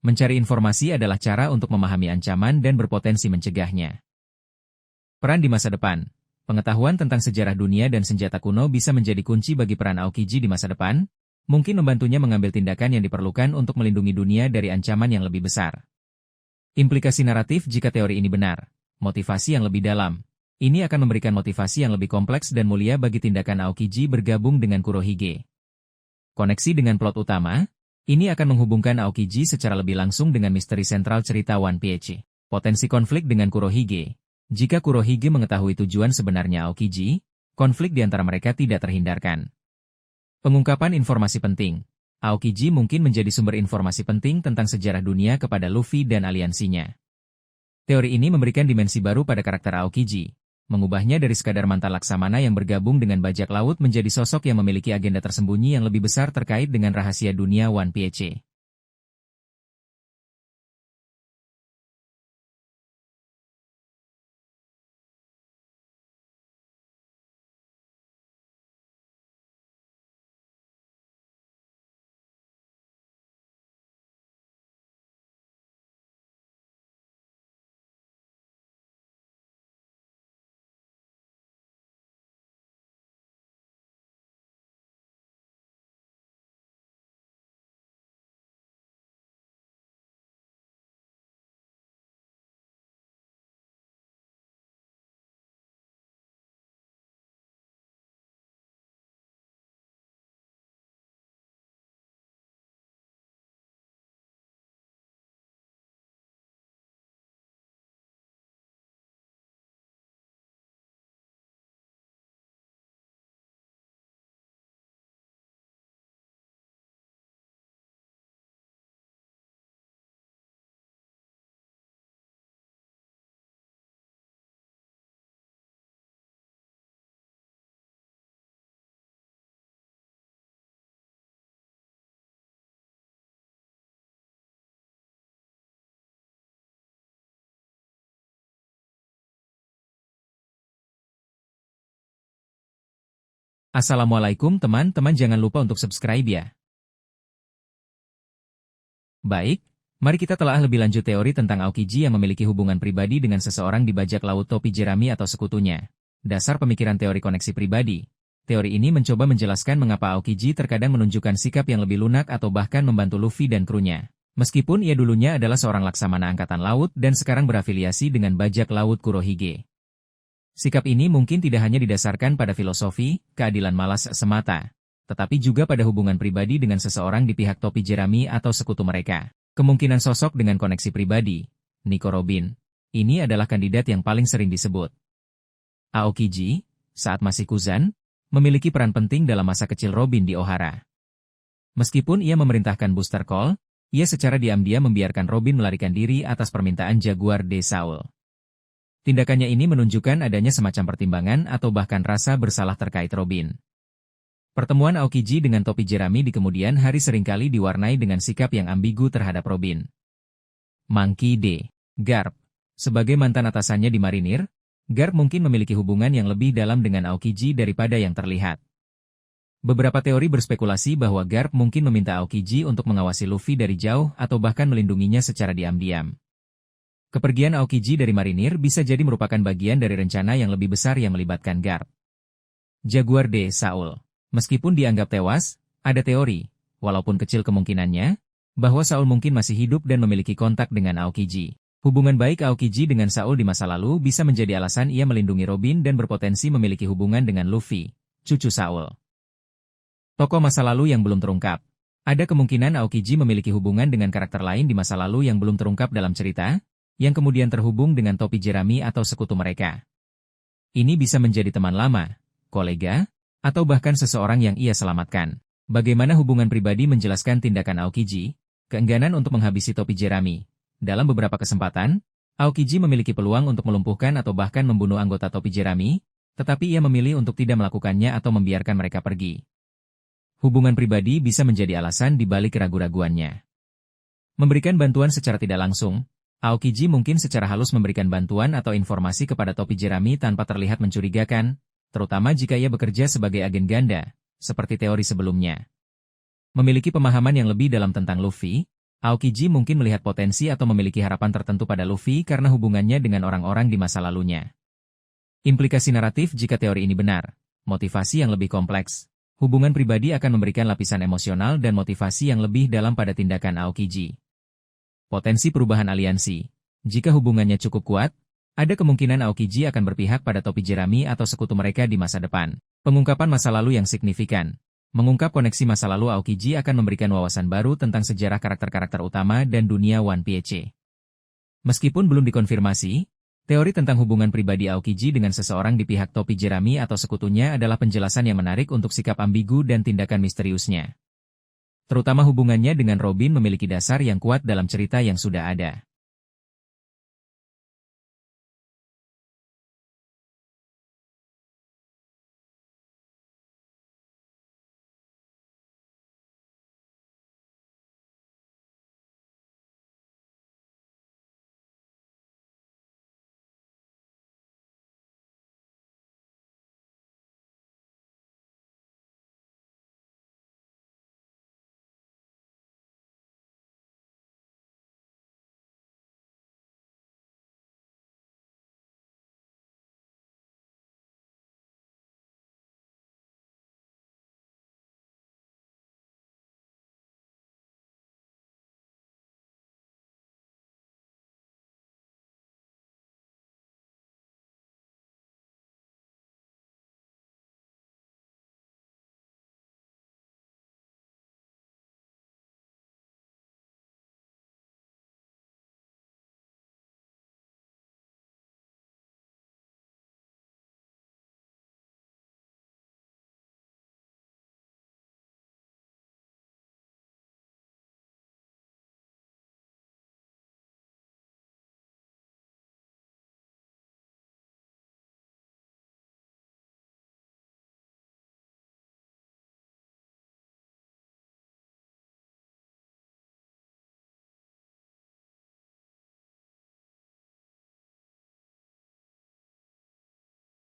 Mencari informasi adalah cara untuk memahami ancaman dan berpotensi mencegahnya. Peran di masa depan. Pengetahuan tentang sejarah dunia dan senjata kuno bisa menjadi kunci bagi peran Aokiji di masa depan, mungkin membantunya mengambil tindakan yang diperlukan untuk melindungi dunia dari ancaman yang lebih besar. Implikasi naratif jika teori ini benar. Motivasi yang lebih dalam. Ini akan memberikan motivasi yang lebih kompleks dan mulia bagi tindakan Aokiji bergabung dengan Kurohige. Koneksi dengan plot utama, ini akan menghubungkan Aokiji secara lebih langsung dengan misteri sentral cerita One Piece. Potensi konflik dengan Kurohige. Jika Kurohige mengetahui tujuan sebenarnya Aokiji, konflik di antara mereka tidak terhindarkan. Pengungkapan informasi penting. Aokiji mungkin menjadi sumber informasi penting tentang sejarah dunia kepada Luffy dan aliansinya. Teori ini memberikan dimensi baru pada karakter Aokiji, mengubahnya dari sekadar mantan laksamana yang bergabung dengan bajak laut menjadi sosok yang memiliki agenda tersembunyi yang lebih besar terkait dengan rahasia dunia One Piece. Assalamualaikum teman-teman, jangan lupa untuk subscribe ya. Baik, mari kita telah lebih lanjut teori tentang Aokiji yang memiliki hubungan pribadi dengan seseorang di bajak laut topi jerami atau sekutunya. Dasar pemikiran teori koneksi pribadi. Teori ini mencoba menjelaskan mengapa Aokiji terkadang menunjukkan sikap yang lebih lunak atau bahkan membantu Luffy dan krunya. Meskipun ia dulunya adalah seorang laksamana angkatan laut dan sekarang berafiliasi dengan bajak laut Kurohige. Sikap ini mungkin tidak hanya didasarkan pada filosofi, keadilan malas semata, tetapi juga pada hubungan pribadi dengan seseorang di pihak topi jerami atau sekutu mereka. Kemungkinan sosok dengan koneksi pribadi, Nico Robin, ini adalah kandidat yang paling sering disebut. Aokiji, saat masih Kuzan, memiliki peran penting dalam masa kecil Robin di Ohara. Meskipun ia memerintahkan Booster Call, ia secara diam-diam membiarkan Robin melarikan diri atas permintaan Jaguar de Saul. Tindakannya ini menunjukkan adanya semacam pertimbangan atau bahkan rasa bersalah terkait Robin. Pertemuan Aokiji dengan topi jerami di kemudian hari seringkali diwarnai dengan sikap yang ambigu terhadap Robin. Monkey D. Garp. Sebagai mantan atasannya di marinir, Garp mungkin memiliki hubungan yang lebih dalam dengan Aokiji daripada yang terlihat. Beberapa teori berspekulasi bahwa Garp mungkin meminta Aokiji untuk mengawasi Luffy dari jauh atau bahkan melindunginya secara diam-diam. Kepergian Aokiji dari marinir bisa jadi merupakan bagian dari rencana yang lebih besar yang melibatkan Garp. Jaguar de Saul. Meskipun dianggap tewas, ada teori, walaupun kecil kemungkinannya, bahwa Saul mungkin masih hidup dan memiliki kontak dengan Aokiji. Hubungan baik Aokiji dengan Saul di masa lalu bisa menjadi alasan ia melindungi Robin dan berpotensi memiliki hubungan dengan Luffy, cucu Saul. Tokoh masa lalu yang belum terungkap. Ada kemungkinan Aokiji memiliki hubungan dengan karakter lain di masa lalu yang belum terungkap dalam cerita, yang kemudian terhubung dengan topi jerami atau sekutu mereka. Ini bisa menjadi teman lama, kolega, atau bahkan seseorang yang ia selamatkan. Bagaimana hubungan pribadi menjelaskan tindakan Aokiji, keengganan untuk menghabisi topi jerami. Dalam beberapa kesempatan, Aokiji memiliki peluang untuk melumpuhkan atau bahkan membunuh anggota topi jerami, tetapi ia memilih untuk tidak melakukannya atau membiarkan mereka pergi. Hubungan pribadi bisa menjadi alasan di balik keraguan-raguannya. Memberikan bantuan secara tidak langsung, Aokiji mungkin secara halus memberikan bantuan atau informasi kepada topi jerami tanpa terlihat mencurigakan, terutama jika ia bekerja sebagai agen ganda, seperti teori sebelumnya. Memiliki pemahaman yang lebih dalam tentang Luffy, Aokiji mungkin melihat potensi atau memiliki harapan tertentu pada Luffy karena hubungannya dengan orang-orang di masa lalunya. Implikasi naratif jika teori ini benar, motivasi yang lebih kompleks. Hubungan pribadi akan memberikan lapisan emosional dan motivasi yang lebih dalam pada tindakan Aokiji. Potensi perubahan aliansi. Jika hubungannya cukup kuat, ada kemungkinan Aokiji akan berpihak pada topi jerami atau sekutu mereka di masa depan. Pengungkapan masa lalu yang signifikan. Mengungkap koneksi masa lalu Aokiji akan memberikan wawasan baru tentang sejarah karakter-karakter utama dan dunia One Piece. Meskipun belum dikonfirmasi, teori tentang hubungan pribadi Aokiji dengan seseorang di pihak topi jerami atau sekutunya adalah penjelasan yang menarik untuk sikap ambigu dan tindakan misteriusnya. Terutama hubungannya dengan Robin memiliki dasar yang kuat dalam cerita yang sudah ada.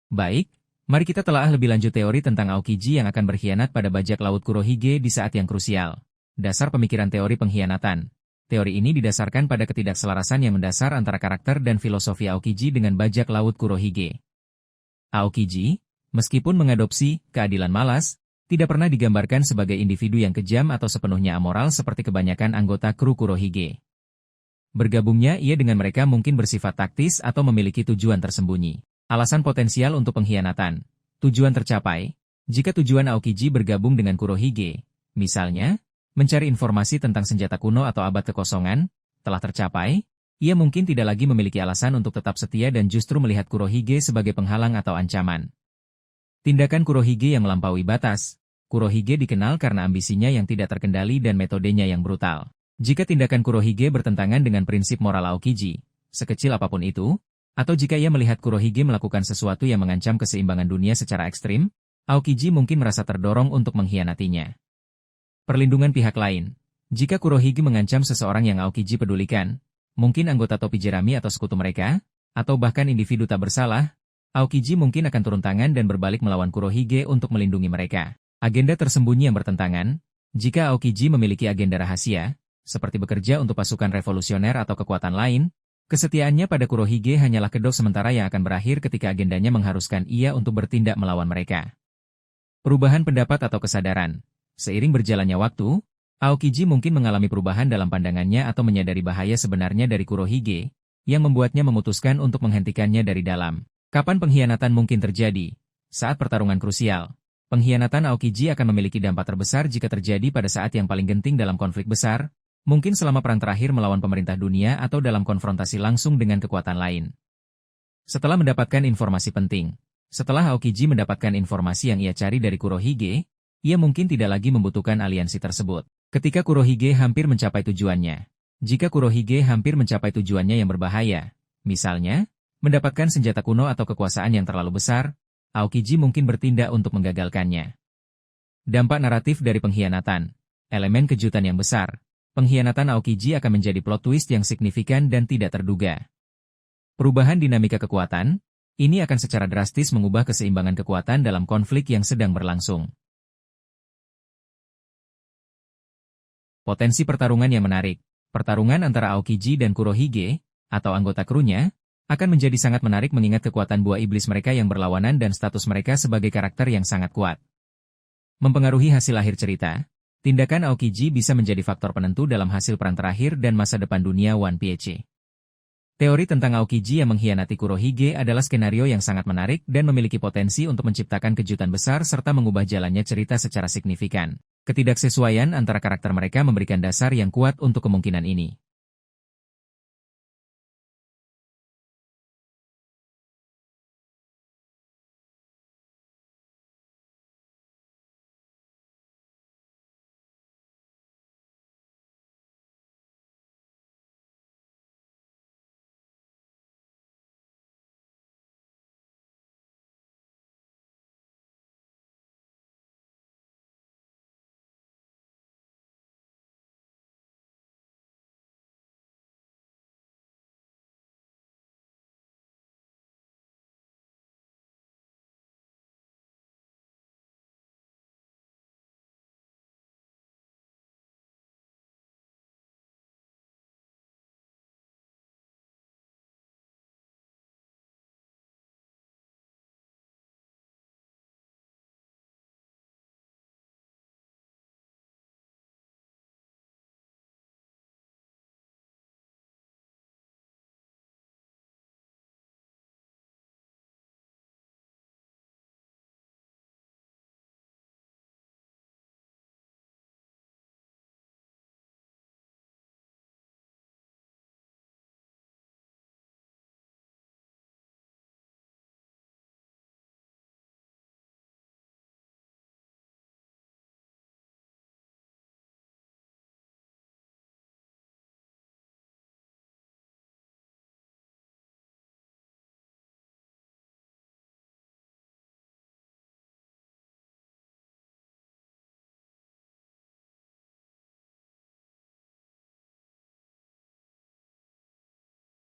Baik, mari kita telaah lebih lanjut teori tentang Aokiji yang akan berkhianat pada bajak laut Kurohige di saat yang krusial. Dasar pemikiran teori pengkhianatan. Teori ini didasarkan pada ketidakselarasan yang mendasar antara karakter dan filosofi Aokiji dengan bajak laut Kurohige. Aokiji, meskipun mengadopsi keadilan malas, tidak pernah digambarkan sebagai individu yang kejam atau sepenuhnya amoral seperti kebanyakan anggota kru Kurohige. Bergabungnya ia dengan mereka mungkin bersifat taktis atau memiliki tujuan tersembunyi. Alasan potensial untuk pengkhianatan. Tujuan tercapai. Jika tujuan Aokiji bergabung dengan Kurohige, misalnya, mencari informasi tentang senjata kuno atau abad kekosongan, telah tercapai, Ia mungkin tidak lagi memiliki alasan untuk tetap setia dan justru melihat Kurohige sebagai penghalang atau ancaman. Tindakan Kurohige yang melampaui batas. Kurohige dikenal karena ambisinya yang tidak terkendali dan metodenya yang brutal. Jika tindakan Kurohige bertentangan dengan prinsip moral Aokiji, sekecil apapun itu, atau jika ia melihat Kurohige melakukan sesuatu yang mengancam keseimbangan dunia secara ekstrim, Aokiji mungkin merasa terdorong untuk mengkhianatinya. Perlindungan pihak lain. Jika Kurohige mengancam seseorang yang Aokiji pedulikan, mungkin anggota topi jerami atau sekutu mereka, atau bahkan individu tak bersalah, Aokiji mungkin akan turun tangan dan berbalik melawan Kurohige untuk melindungi mereka. Agenda tersembunyi yang bertentangan. Jika Aokiji memiliki agenda rahasia, seperti bekerja untuk pasukan revolusioner atau kekuatan lain, kesetiaannya pada Kurohige hanyalah kedok sementara yang akan berakhir ketika agendanya mengharuskan ia untuk bertindak melawan mereka. Perubahan pendapat atau kesadaran. Seiring berjalannya waktu, Aokiji mungkin mengalami perubahan dalam pandangannya atau menyadari bahaya sebenarnya dari Kurohige, yang membuatnya memutuskan untuk menghentikannya dari dalam. Kapan pengkhianatan mungkin terjadi? Saat pertarungan krusial. Pengkhianatan Aokiji akan memiliki dampak terbesar jika terjadi pada saat yang paling genting dalam konflik besar, mungkin selama perang terakhir melawan pemerintah dunia atau dalam konfrontasi langsung dengan kekuatan lain. Setelah mendapatkan informasi penting. Setelah Aokiji mendapatkan informasi yang ia cari dari Kurohige, ia mungkin tidak lagi membutuhkan aliansi tersebut. Ketika Kurohige hampir mencapai tujuannya. Jika Kurohige hampir mencapai tujuannya yang berbahaya, misalnya, mendapatkan senjata kuno atau kekuasaan yang terlalu besar, Aokiji mungkin bertindak untuk menggagalkannya. Dampak naratif dari pengkhianatan. Elemen kejutan yang besar. Pengkhianatan Aokiji akan menjadi plot twist yang signifikan dan tidak terduga. Perubahan dinamika kekuatan, ini akan secara drastis mengubah keseimbangan kekuatan dalam konflik yang sedang berlangsung. Potensi pertarungan yang menarik. Pertarungan antara Aokiji dan Kurohige, atau anggota krunya, akan menjadi sangat menarik mengingat kekuatan buah iblis mereka yang berlawanan dan status mereka sebagai karakter yang sangat kuat. Mempengaruhi hasil akhir cerita. Tindakan Aokiji bisa menjadi faktor penentu dalam hasil perang terakhir dan masa depan dunia One Piece. Teori tentang Aokiji yang mengkhianati Kurohige adalah skenario yang sangat menarik dan memiliki potensi untuk menciptakan kejutan besar serta mengubah jalannya cerita secara signifikan. Ketidaksesuaian antara karakter mereka memberikan dasar yang kuat untuk kemungkinan ini.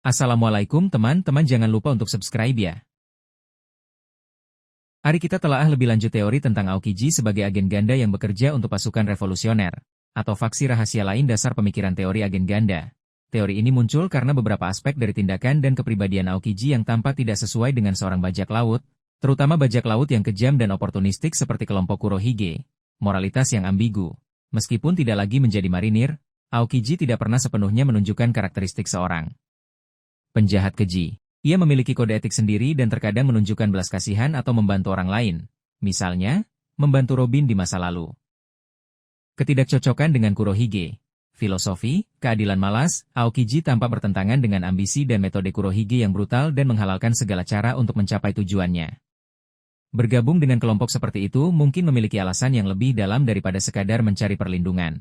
Assalamualaikum teman-teman, jangan lupa untuk subscribe ya. Hari kita telaah lebih lanjut teori tentang Aokiji sebagai agen ganda yang bekerja untuk pasukan revolusioner, atau faksi rahasia lain. Dasar pemikiran teori agen ganda. Teori ini muncul karena beberapa aspek dari tindakan dan kepribadian Aokiji yang tampak tidak sesuai dengan seorang bajak laut, terutama bajak laut yang kejam dan oportunistik seperti kelompok Kurohige. Moralitas yang ambigu. Meskipun tidak lagi menjadi marinir, Aokiji tidak pernah sepenuhnya menunjukkan karakteristik seorang penjahat keji. Ia memiliki kode etik sendiri dan terkadang menunjukkan belas kasihan atau membantu orang lain. Misalnya, membantu Robin di masa lalu. Ketidakcocokan dengan Kurohige. filosofi, keadilan malas, Aokiji tampak bertentangan dengan ambisi dan metode Kurohige yang brutal dan menghalalkan segala cara untuk mencapai tujuannya. Bergabung dengan kelompok seperti itu mungkin memiliki alasan yang lebih dalam daripada sekadar mencari perlindungan.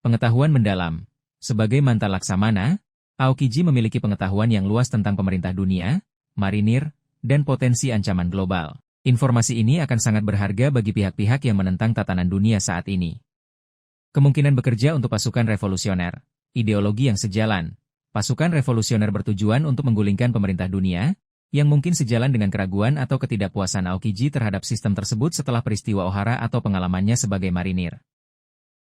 Pengetahuan mendalam. Sebagai mantan laksamana, Aokiji memiliki pengetahuan yang luas tentang pemerintah dunia, marinir, dan potensi ancaman global. Informasi ini akan sangat berharga bagi pihak-pihak yang menentang tatanan dunia saat ini. Kemungkinan bekerja untuk pasukan revolusioner. Ideologi yang sejalan. Pasukan revolusioner bertujuan untuk menggulingkan pemerintah dunia, yang mungkin sejalan dengan keraguan atau ketidakpuasan Aokiji terhadap sistem tersebut setelah peristiwa Ohara atau pengalamannya sebagai marinir.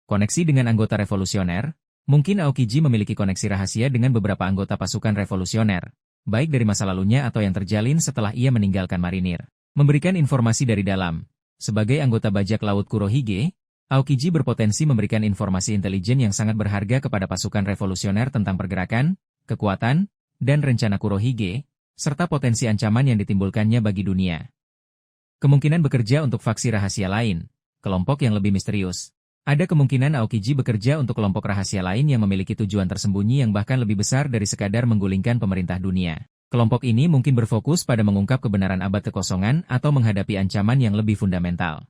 Koneksi dengan anggota revolusioner. Mungkin Aokiji memiliki koneksi rahasia dengan beberapa anggota pasukan revolusioner, baik dari masa lalunya atau yang terjalin setelah ia meninggalkan marinir. Memberikan informasi dari dalam. Sebagai anggota bajak laut Kurohige, Aokiji berpotensi memberikan informasi intelijen yang sangat berharga kepada pasukan revolusioner tentang pergerakan, kekuatan, dan rencana Kurohige, serta potensi ancaman yang ditimbulkannya bagi dunia. Kemungkinan bekerja untuk faksi rahasia lain, kelompok yang lebih misterius. Ada kemungkinan Aokiji bekerja untuk kelompok rahasia lain yang memiliki tujuan tersembunyi yang bahkan lebih besar dari sekadar menggulingkan pemerintah dunia. Kelompok ini mungkin berfokus pada mengungkap kebenaran abad kekosongan atau menghadapi ancaman yang lebih fundamental.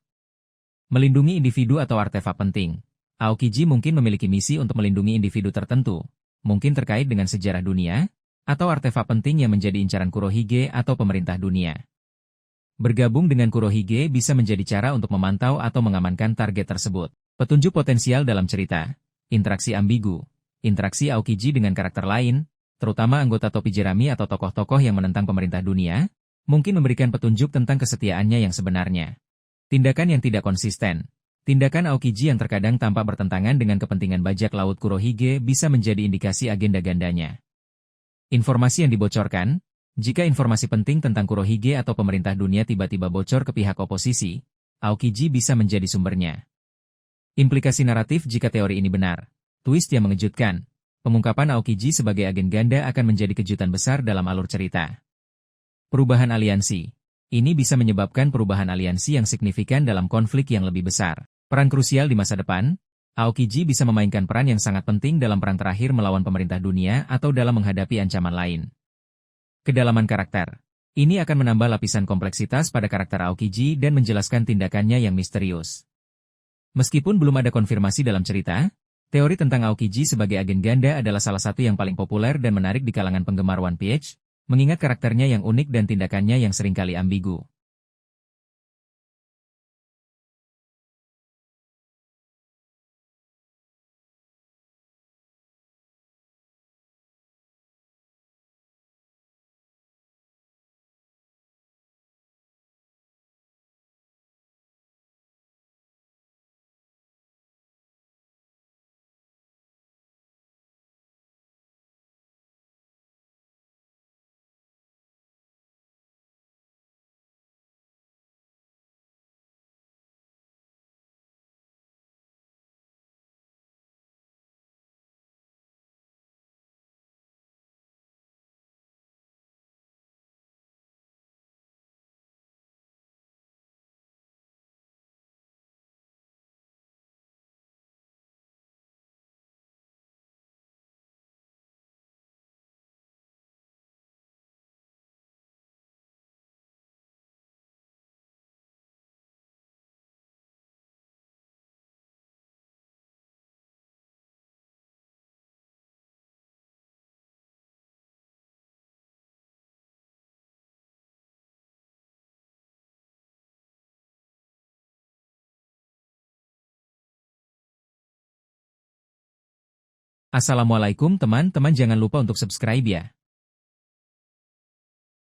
Melindungi individu atau artefak penting. Aokiji mungkin memiliki misi untuk melindungi individu tertentu, mungkin terkait dengan sejarah dunia, atau artefak penting yang menjadi incaran Kurohige atau pemerintah dunia. Bergabung dengan Kurohige bisa menjadi cara untuk memantau atau mengamankan target tersebut. Petunjuk potensial dalam cerita, interaksi ambigu, interaksi Aokiji dengan karakter lain, terutama anggota topi jerami atau tokoh-tokoh yang menentang pemerintah dunia, mungkin memberikan petunjuk tentang kesetiaannya yang sebenarnya. Tindakan yang tidak konsisten. Tindakan Aokiji yang terkadang tampak bertentangan dengan kepentingan bajak laut Kurohige bisa menjadi indikasi agenda gandanya. Informasi yang dibocorkan, jika informasi penting tentang Kurohige atau pemerintah dunia tiba-tiba bocor ke pihak oposisi, Aokiji bisa menjadi sumbernya. Implikasi naratif jika teori ini benar. Twist yang mengejutkan. Pengungkapan Aokiji sebagai agen ganda akan menjadi kejutan besar dalam alur cerita. Perubahan aliansi. Ini bisa menyebabkan perubahan aliansi yang signifikan dalam konflik yang lebih besar. Peran krusial di masa depan. Aokiji bisa memainkan peran yang sangat penting dalam perang terakhir melawan pemerintah dunia atau dalam menghadapi ancaman lain. Kedalaman karakter. Ini akan menambah lapisan kompleksitas pada karakter Aokiji dan menjelaskan tindakannya yang misterius. Meskipun belum ada konfirmasi dalam cerita, teori tentang Aokiji sebagai agen ganda adalah salah satu yang paling populer dan menarik di kalangan penggemar One Piece, mengingat karakternya yang unik dan tindakannya yang seringkali ambigu. Assalamualaikum teman-teman, jangan lupa untuk subscribe ya.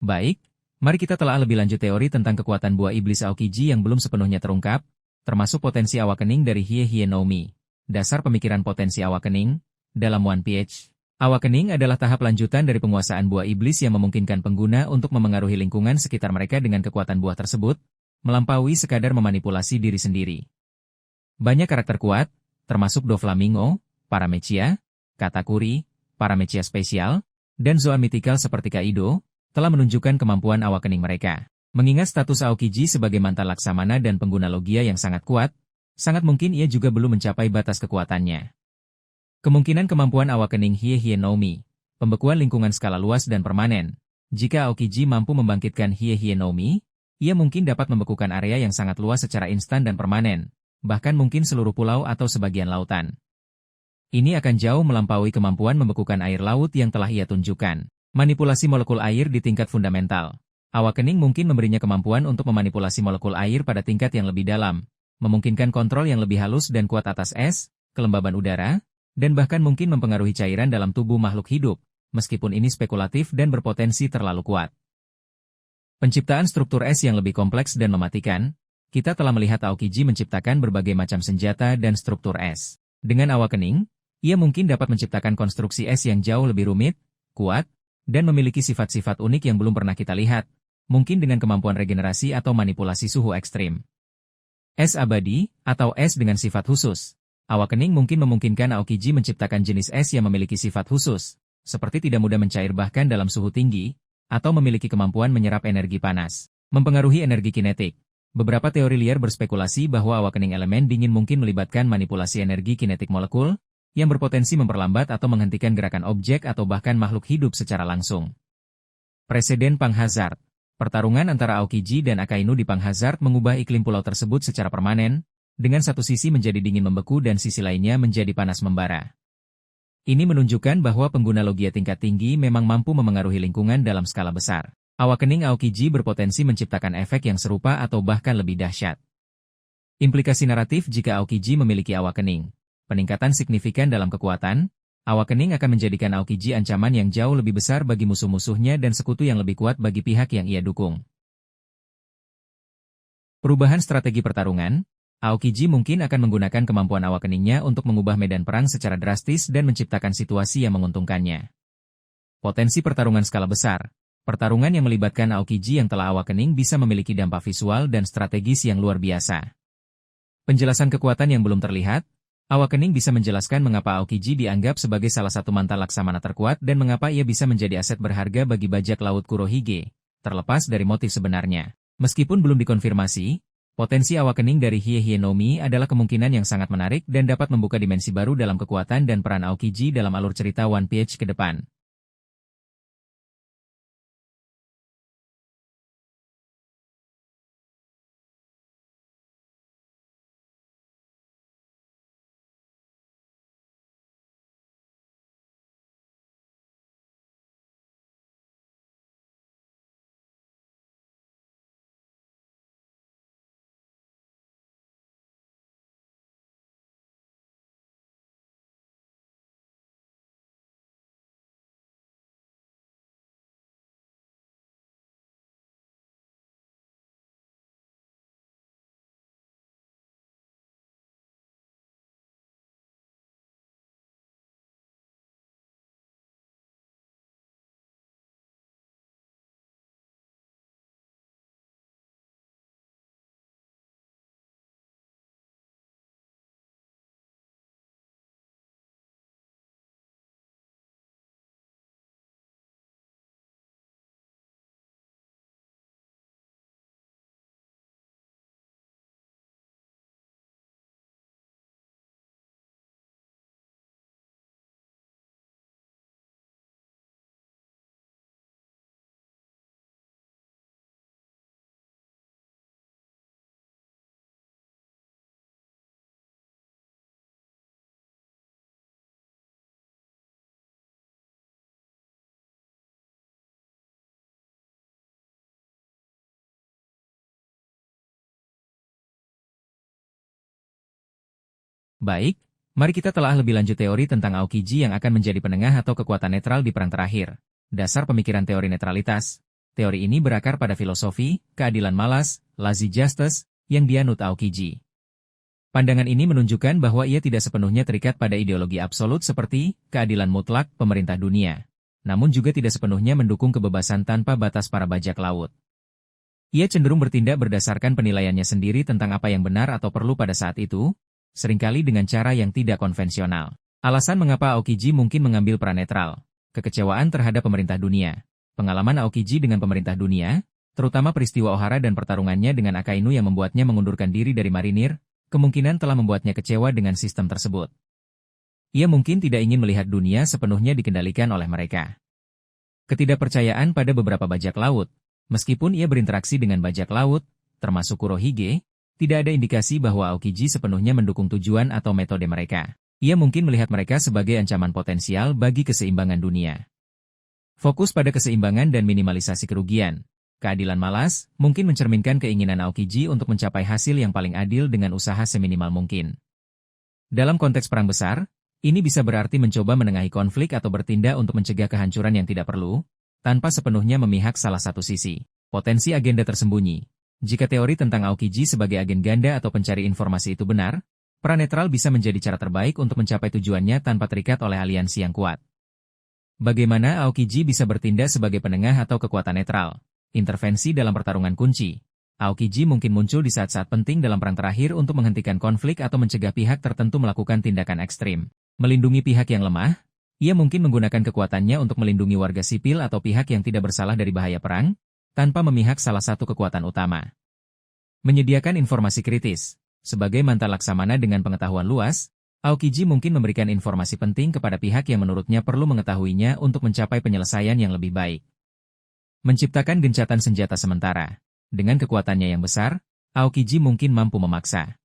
Baik, mari kita telah lebih lanjut teori tentang kekuatan buah iblis Aokiji yang belum sepenuhnya terungkap, termasuk potensi awakening dari Hie no Mi. Dasar pemikiran potensi awakening, dalam One Piece. Awakening adalah tahap lanjutan dari penguasaan buah iblis yang memungkinkan pengguna untuk memengaruhi lingkungan sekitar mereka dengan kekuatan buah tersebut, melampaui sekadar memanipulasi diri sendiri. Banyak karakter kuat, termasuk Doflamingo, Paramecia, Katakuri, Paramecia spesial, dan Zoan Mythical seperti Kaido, telah menunjukkan kemampuan awakening mereka. Mengingat status Aokiji sebagai mantan laksamana dan pengguna logia yang sangat kuat, sangat mungkin ia juga belum mencapai batas kekuatannya. Kemungkinan kemampuan Awakening Hie Hie no Mi, pembekuan lingkungan skala luas dan permanen. Jika Aokiji mampu membangkitkan Hie Hie no Mi, ia mungkin dapat membekukan area yang sangat luas secara instan dan permanen, bahkan mungkin seluruh pulau atau sebagian lautan. Ini akan jauh melampaui kemampuan membekukan air laut yang telah ia tunjukkan. Manipulasi molekul air di tingkat fundamental. Awakening mungkin memberinya kemampuan untuk memanipulasi molekul air pada tingkat yang lebih dalam, memungkinkan kontrol yang lebih halus dan kuat atas es, kelembaban udara, dan bahkan mungkin mempengaruhi cairan dalam tubuh makhluk hidup, meskipun ini spekulatif dan berpotensi terlalu kuat. Penciptaan struktur es yang lebih kompleks dan mematikan, kita telah melihat Aokiji menciptakan berbagai macam senjata dan struktur es. Dengan Awakening, ia mungkin dapat menciptakan konstruksi es yang jauh lebih rumit, kuat, dan memiliki sifat-sifat unik yang belum pernah kita lihat, mungkin dengan kemampuan regenerasi atau manipulasi suhu ekstrim. Es abadi, atau es dengan sifat khusus. Awakening mungkin memungkinkan Aokiji menciptakan jenis es yang memiliki sifat khusus, seperti tidak mudah mencair bahkan dalam suhu tinggi, atau memiliki kemampuan menyerap energi panas, mempengaruhi energi kinetik. Beberapa teori liar berspekulasi bahwa Awakening elemen dingin mungkin melibatkan manipulasi energi kinetik molekul, yang berpotensi memperlambat atau menghentikan gerakan objek atau bahkan makhluk hidup secara langsung. Presiden Pang Hazard. Pertarungan antara Aokiji dan Akainu di Pang Hazard mengubah iklim pulau tersebut secara permanen, dengan satu sisi menjadi dingin membeku dan sisi lainnya menjadi panas membara. Ini menunjukkan bahwa pengguna logia tingkat tinggi memang mampu memengaruhi lingkungan dalam skala besar. Awakening Aokiji berpotensi menciptakan efek yang serupa atau bahkan lebih dahsyat. Implikasi naratif jika Aokiji memiliki Awakening. Peningkatan signifikan dalam kekuatan, Awakening akan menjadikan Aokiji ancaman yang jauh lebih besar bagi musuh-musuhnya dan sekutu yang lebih kuat bagi pihak yang ia dukung. Perubahan strategi pertarungan. Aokiji mungkin akan menggunakan kemampuan Awakeningnya untuk mengubah medan perang secara drastis dan menciptakan situasi yang menguntungkannya. Potensi pertarungan skala besar. Pertarungan yang melibatkan Aokiji yang telah Awakening bisa memiliki dampak visual dan strategis yang luar biasa. Penjelasan kekuatan yang belum terlihat. Awakening bisa menjelaskan mengapa Aokiji dianggap sebagai salah satu mantan laksamana terkuat dan mengapa ia bisa menjadi aset berharga bagi bajak laut Kurohige, terlepas dari motif sebenarnya. Meskipun belum dikonfirmasi, potensi Awakening dari Hie Hie no Mi adalah kemungkinan yang sangat menarik dan dapat membuka dimensi baru dalam kekuatan dan peran Aokiji dalam alur cerita One Piece ke depan. Baik, mari kita telah lebih lanjut teori tentang Aokiji yang akan menjadi penengah atau kekuatan netral di perang terakhir. Dasar pemikiran teori netralitas. Teori ini berakar pada filosofi, keadilan malas, lazy justice, yang dianut Aokiji. Pandangan ini menunjukkan bahwa ia tidak sepenuhnya terikat pada ideologi absolut seperti keadilan mutlak pemerintah dunia, namun juga tidak sepenuhnya mendukung kebebasan tanpa batas para bajak laut. Ia cenderung bertindak berdasarkan penilaiannya sendiri tentang apa yang benar atau perlu pada saat itu, seringkali dengan cara yang tidak konvensional. Alasan mengapa Aokiji mungkin mengambil peran netral. Kekecewaan terhadap pemerintah dunia. Pengalaman Aokiji dengan pemerintah dunia, terutama peristiwa Ohara dan pertarungannya dengan Akainu yang membuatnya mengundurkan diri dari marinir, kemungkinan telah membuatnya kecewa dengan sistem tersebut. Ia mungkin tidak ingin melihat dunia sepenuhnya dikendalikan oleh mereka. Ketidakpercayaan pada beberapa bajak laut. Meskipun ia berinteraksi dengan bajak laut, termasuk Kurohige, tidak ada indikasi bahwa Aokiji sepenuhnya mendukung tujuan atau metode mereka. Ia mungkin melihat mereka sebagai ancaman potensial bagi keseimbangan dunia. Fokus pada keseimbangan dan minimalisasi kerugian. Keadilan malas mungkin mencerminkan keinginan Aokiji untuk mencapai hasil yang paling adil dengan usaha seminimal mungkin. Dalam konteks perang besar, ini bisa berarti mencoba menengahi konflik atau bertindak untuk mencegah kehancuran yang tidak perlu, tanpa sepenuhnya memihak salah satu sisi. Potensi agenda tersembunyi. Jika teori tentang Aokiji sebagai agen ganda atau pencari informasi itu benar, peran netral bisa menjadi cara terbaik untuk mencapai tujuannya tanpa terikat oleh aliansi yang kuat. Bagaimana Aokiji bisa bertindak sebagai penengah atau kekuatan netral? Intervensi dalam pertarungan kunci. Aokiji mungkin muncul di saat-saat penting dalam perang terakhir untuk menghentikan konflik atau mencegah pihak tertentu melakukan tindakan ekstrim. Melindungi pihak yang lemah, ia mungkin menggunakan kekuatannya untuk melindungi warga sipil atau pihak yang tidak bersalah dari bahaya perang, tanpa memihak salah satu kekuatan utama. Menyediakan informasi kritis. Sebagai mantan laksamana dengan pengetahuan luas, Aokiji mungkin memberikan informasi penting kepada pihak yang menurutnya perlu mengetahuinya untuk mencapai penyelesaian yang lebih baik. Menciptakan gencatan senjata sementara. Dengan kekuatannya yang besar, Aokiji mungkin mampu memaksa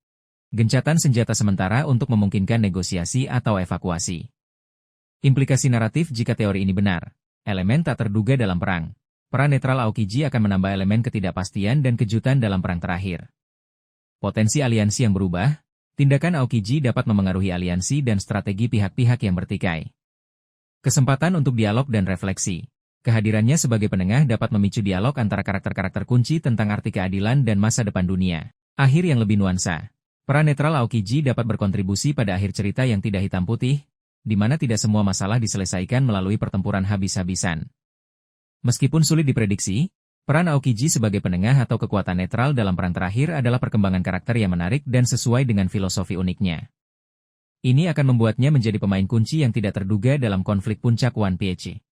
gencatan senjata sementara untuk memungkinkan negosiasi atau evakuasi. Implikasi naratif jika teori ini benar. Elemen tak terduga dalam perang. Peran netral Aokiji akan menambah elemen ketidakpastian dan kejutan dalam perang terakhir. Potensi aliansi yang berubah. Tindakan Aokiji dapat memengaruhi aliansi dan strategi pihak-pihak yang bertikai. Kesempatan untuk dialog dan refleksi. Kehadirannya sebagai penengah dapat memicu dialog antara karakter-karakter kunci tentang arti keadilan dan masa depan dunia. Akhir yang lebih nuansa. Peran netral Aokiji dapat berkontribusi pada akhir cerita yang tidak hitam putih, di mana tidak semua masalah diselesaikan melalui pertempuran habis-habisan. Meskipun sulit diprediksi, peran Aokiji sebagai penengah atau kekuatan netral dalam perang terakhir adalah perkembangan karakter yang menarik dan sesuai dengan filosofi uniknya. Ini akan membuatnya menjadi pemain kunci yang tidak terduga dalam konflik puncak One Piece.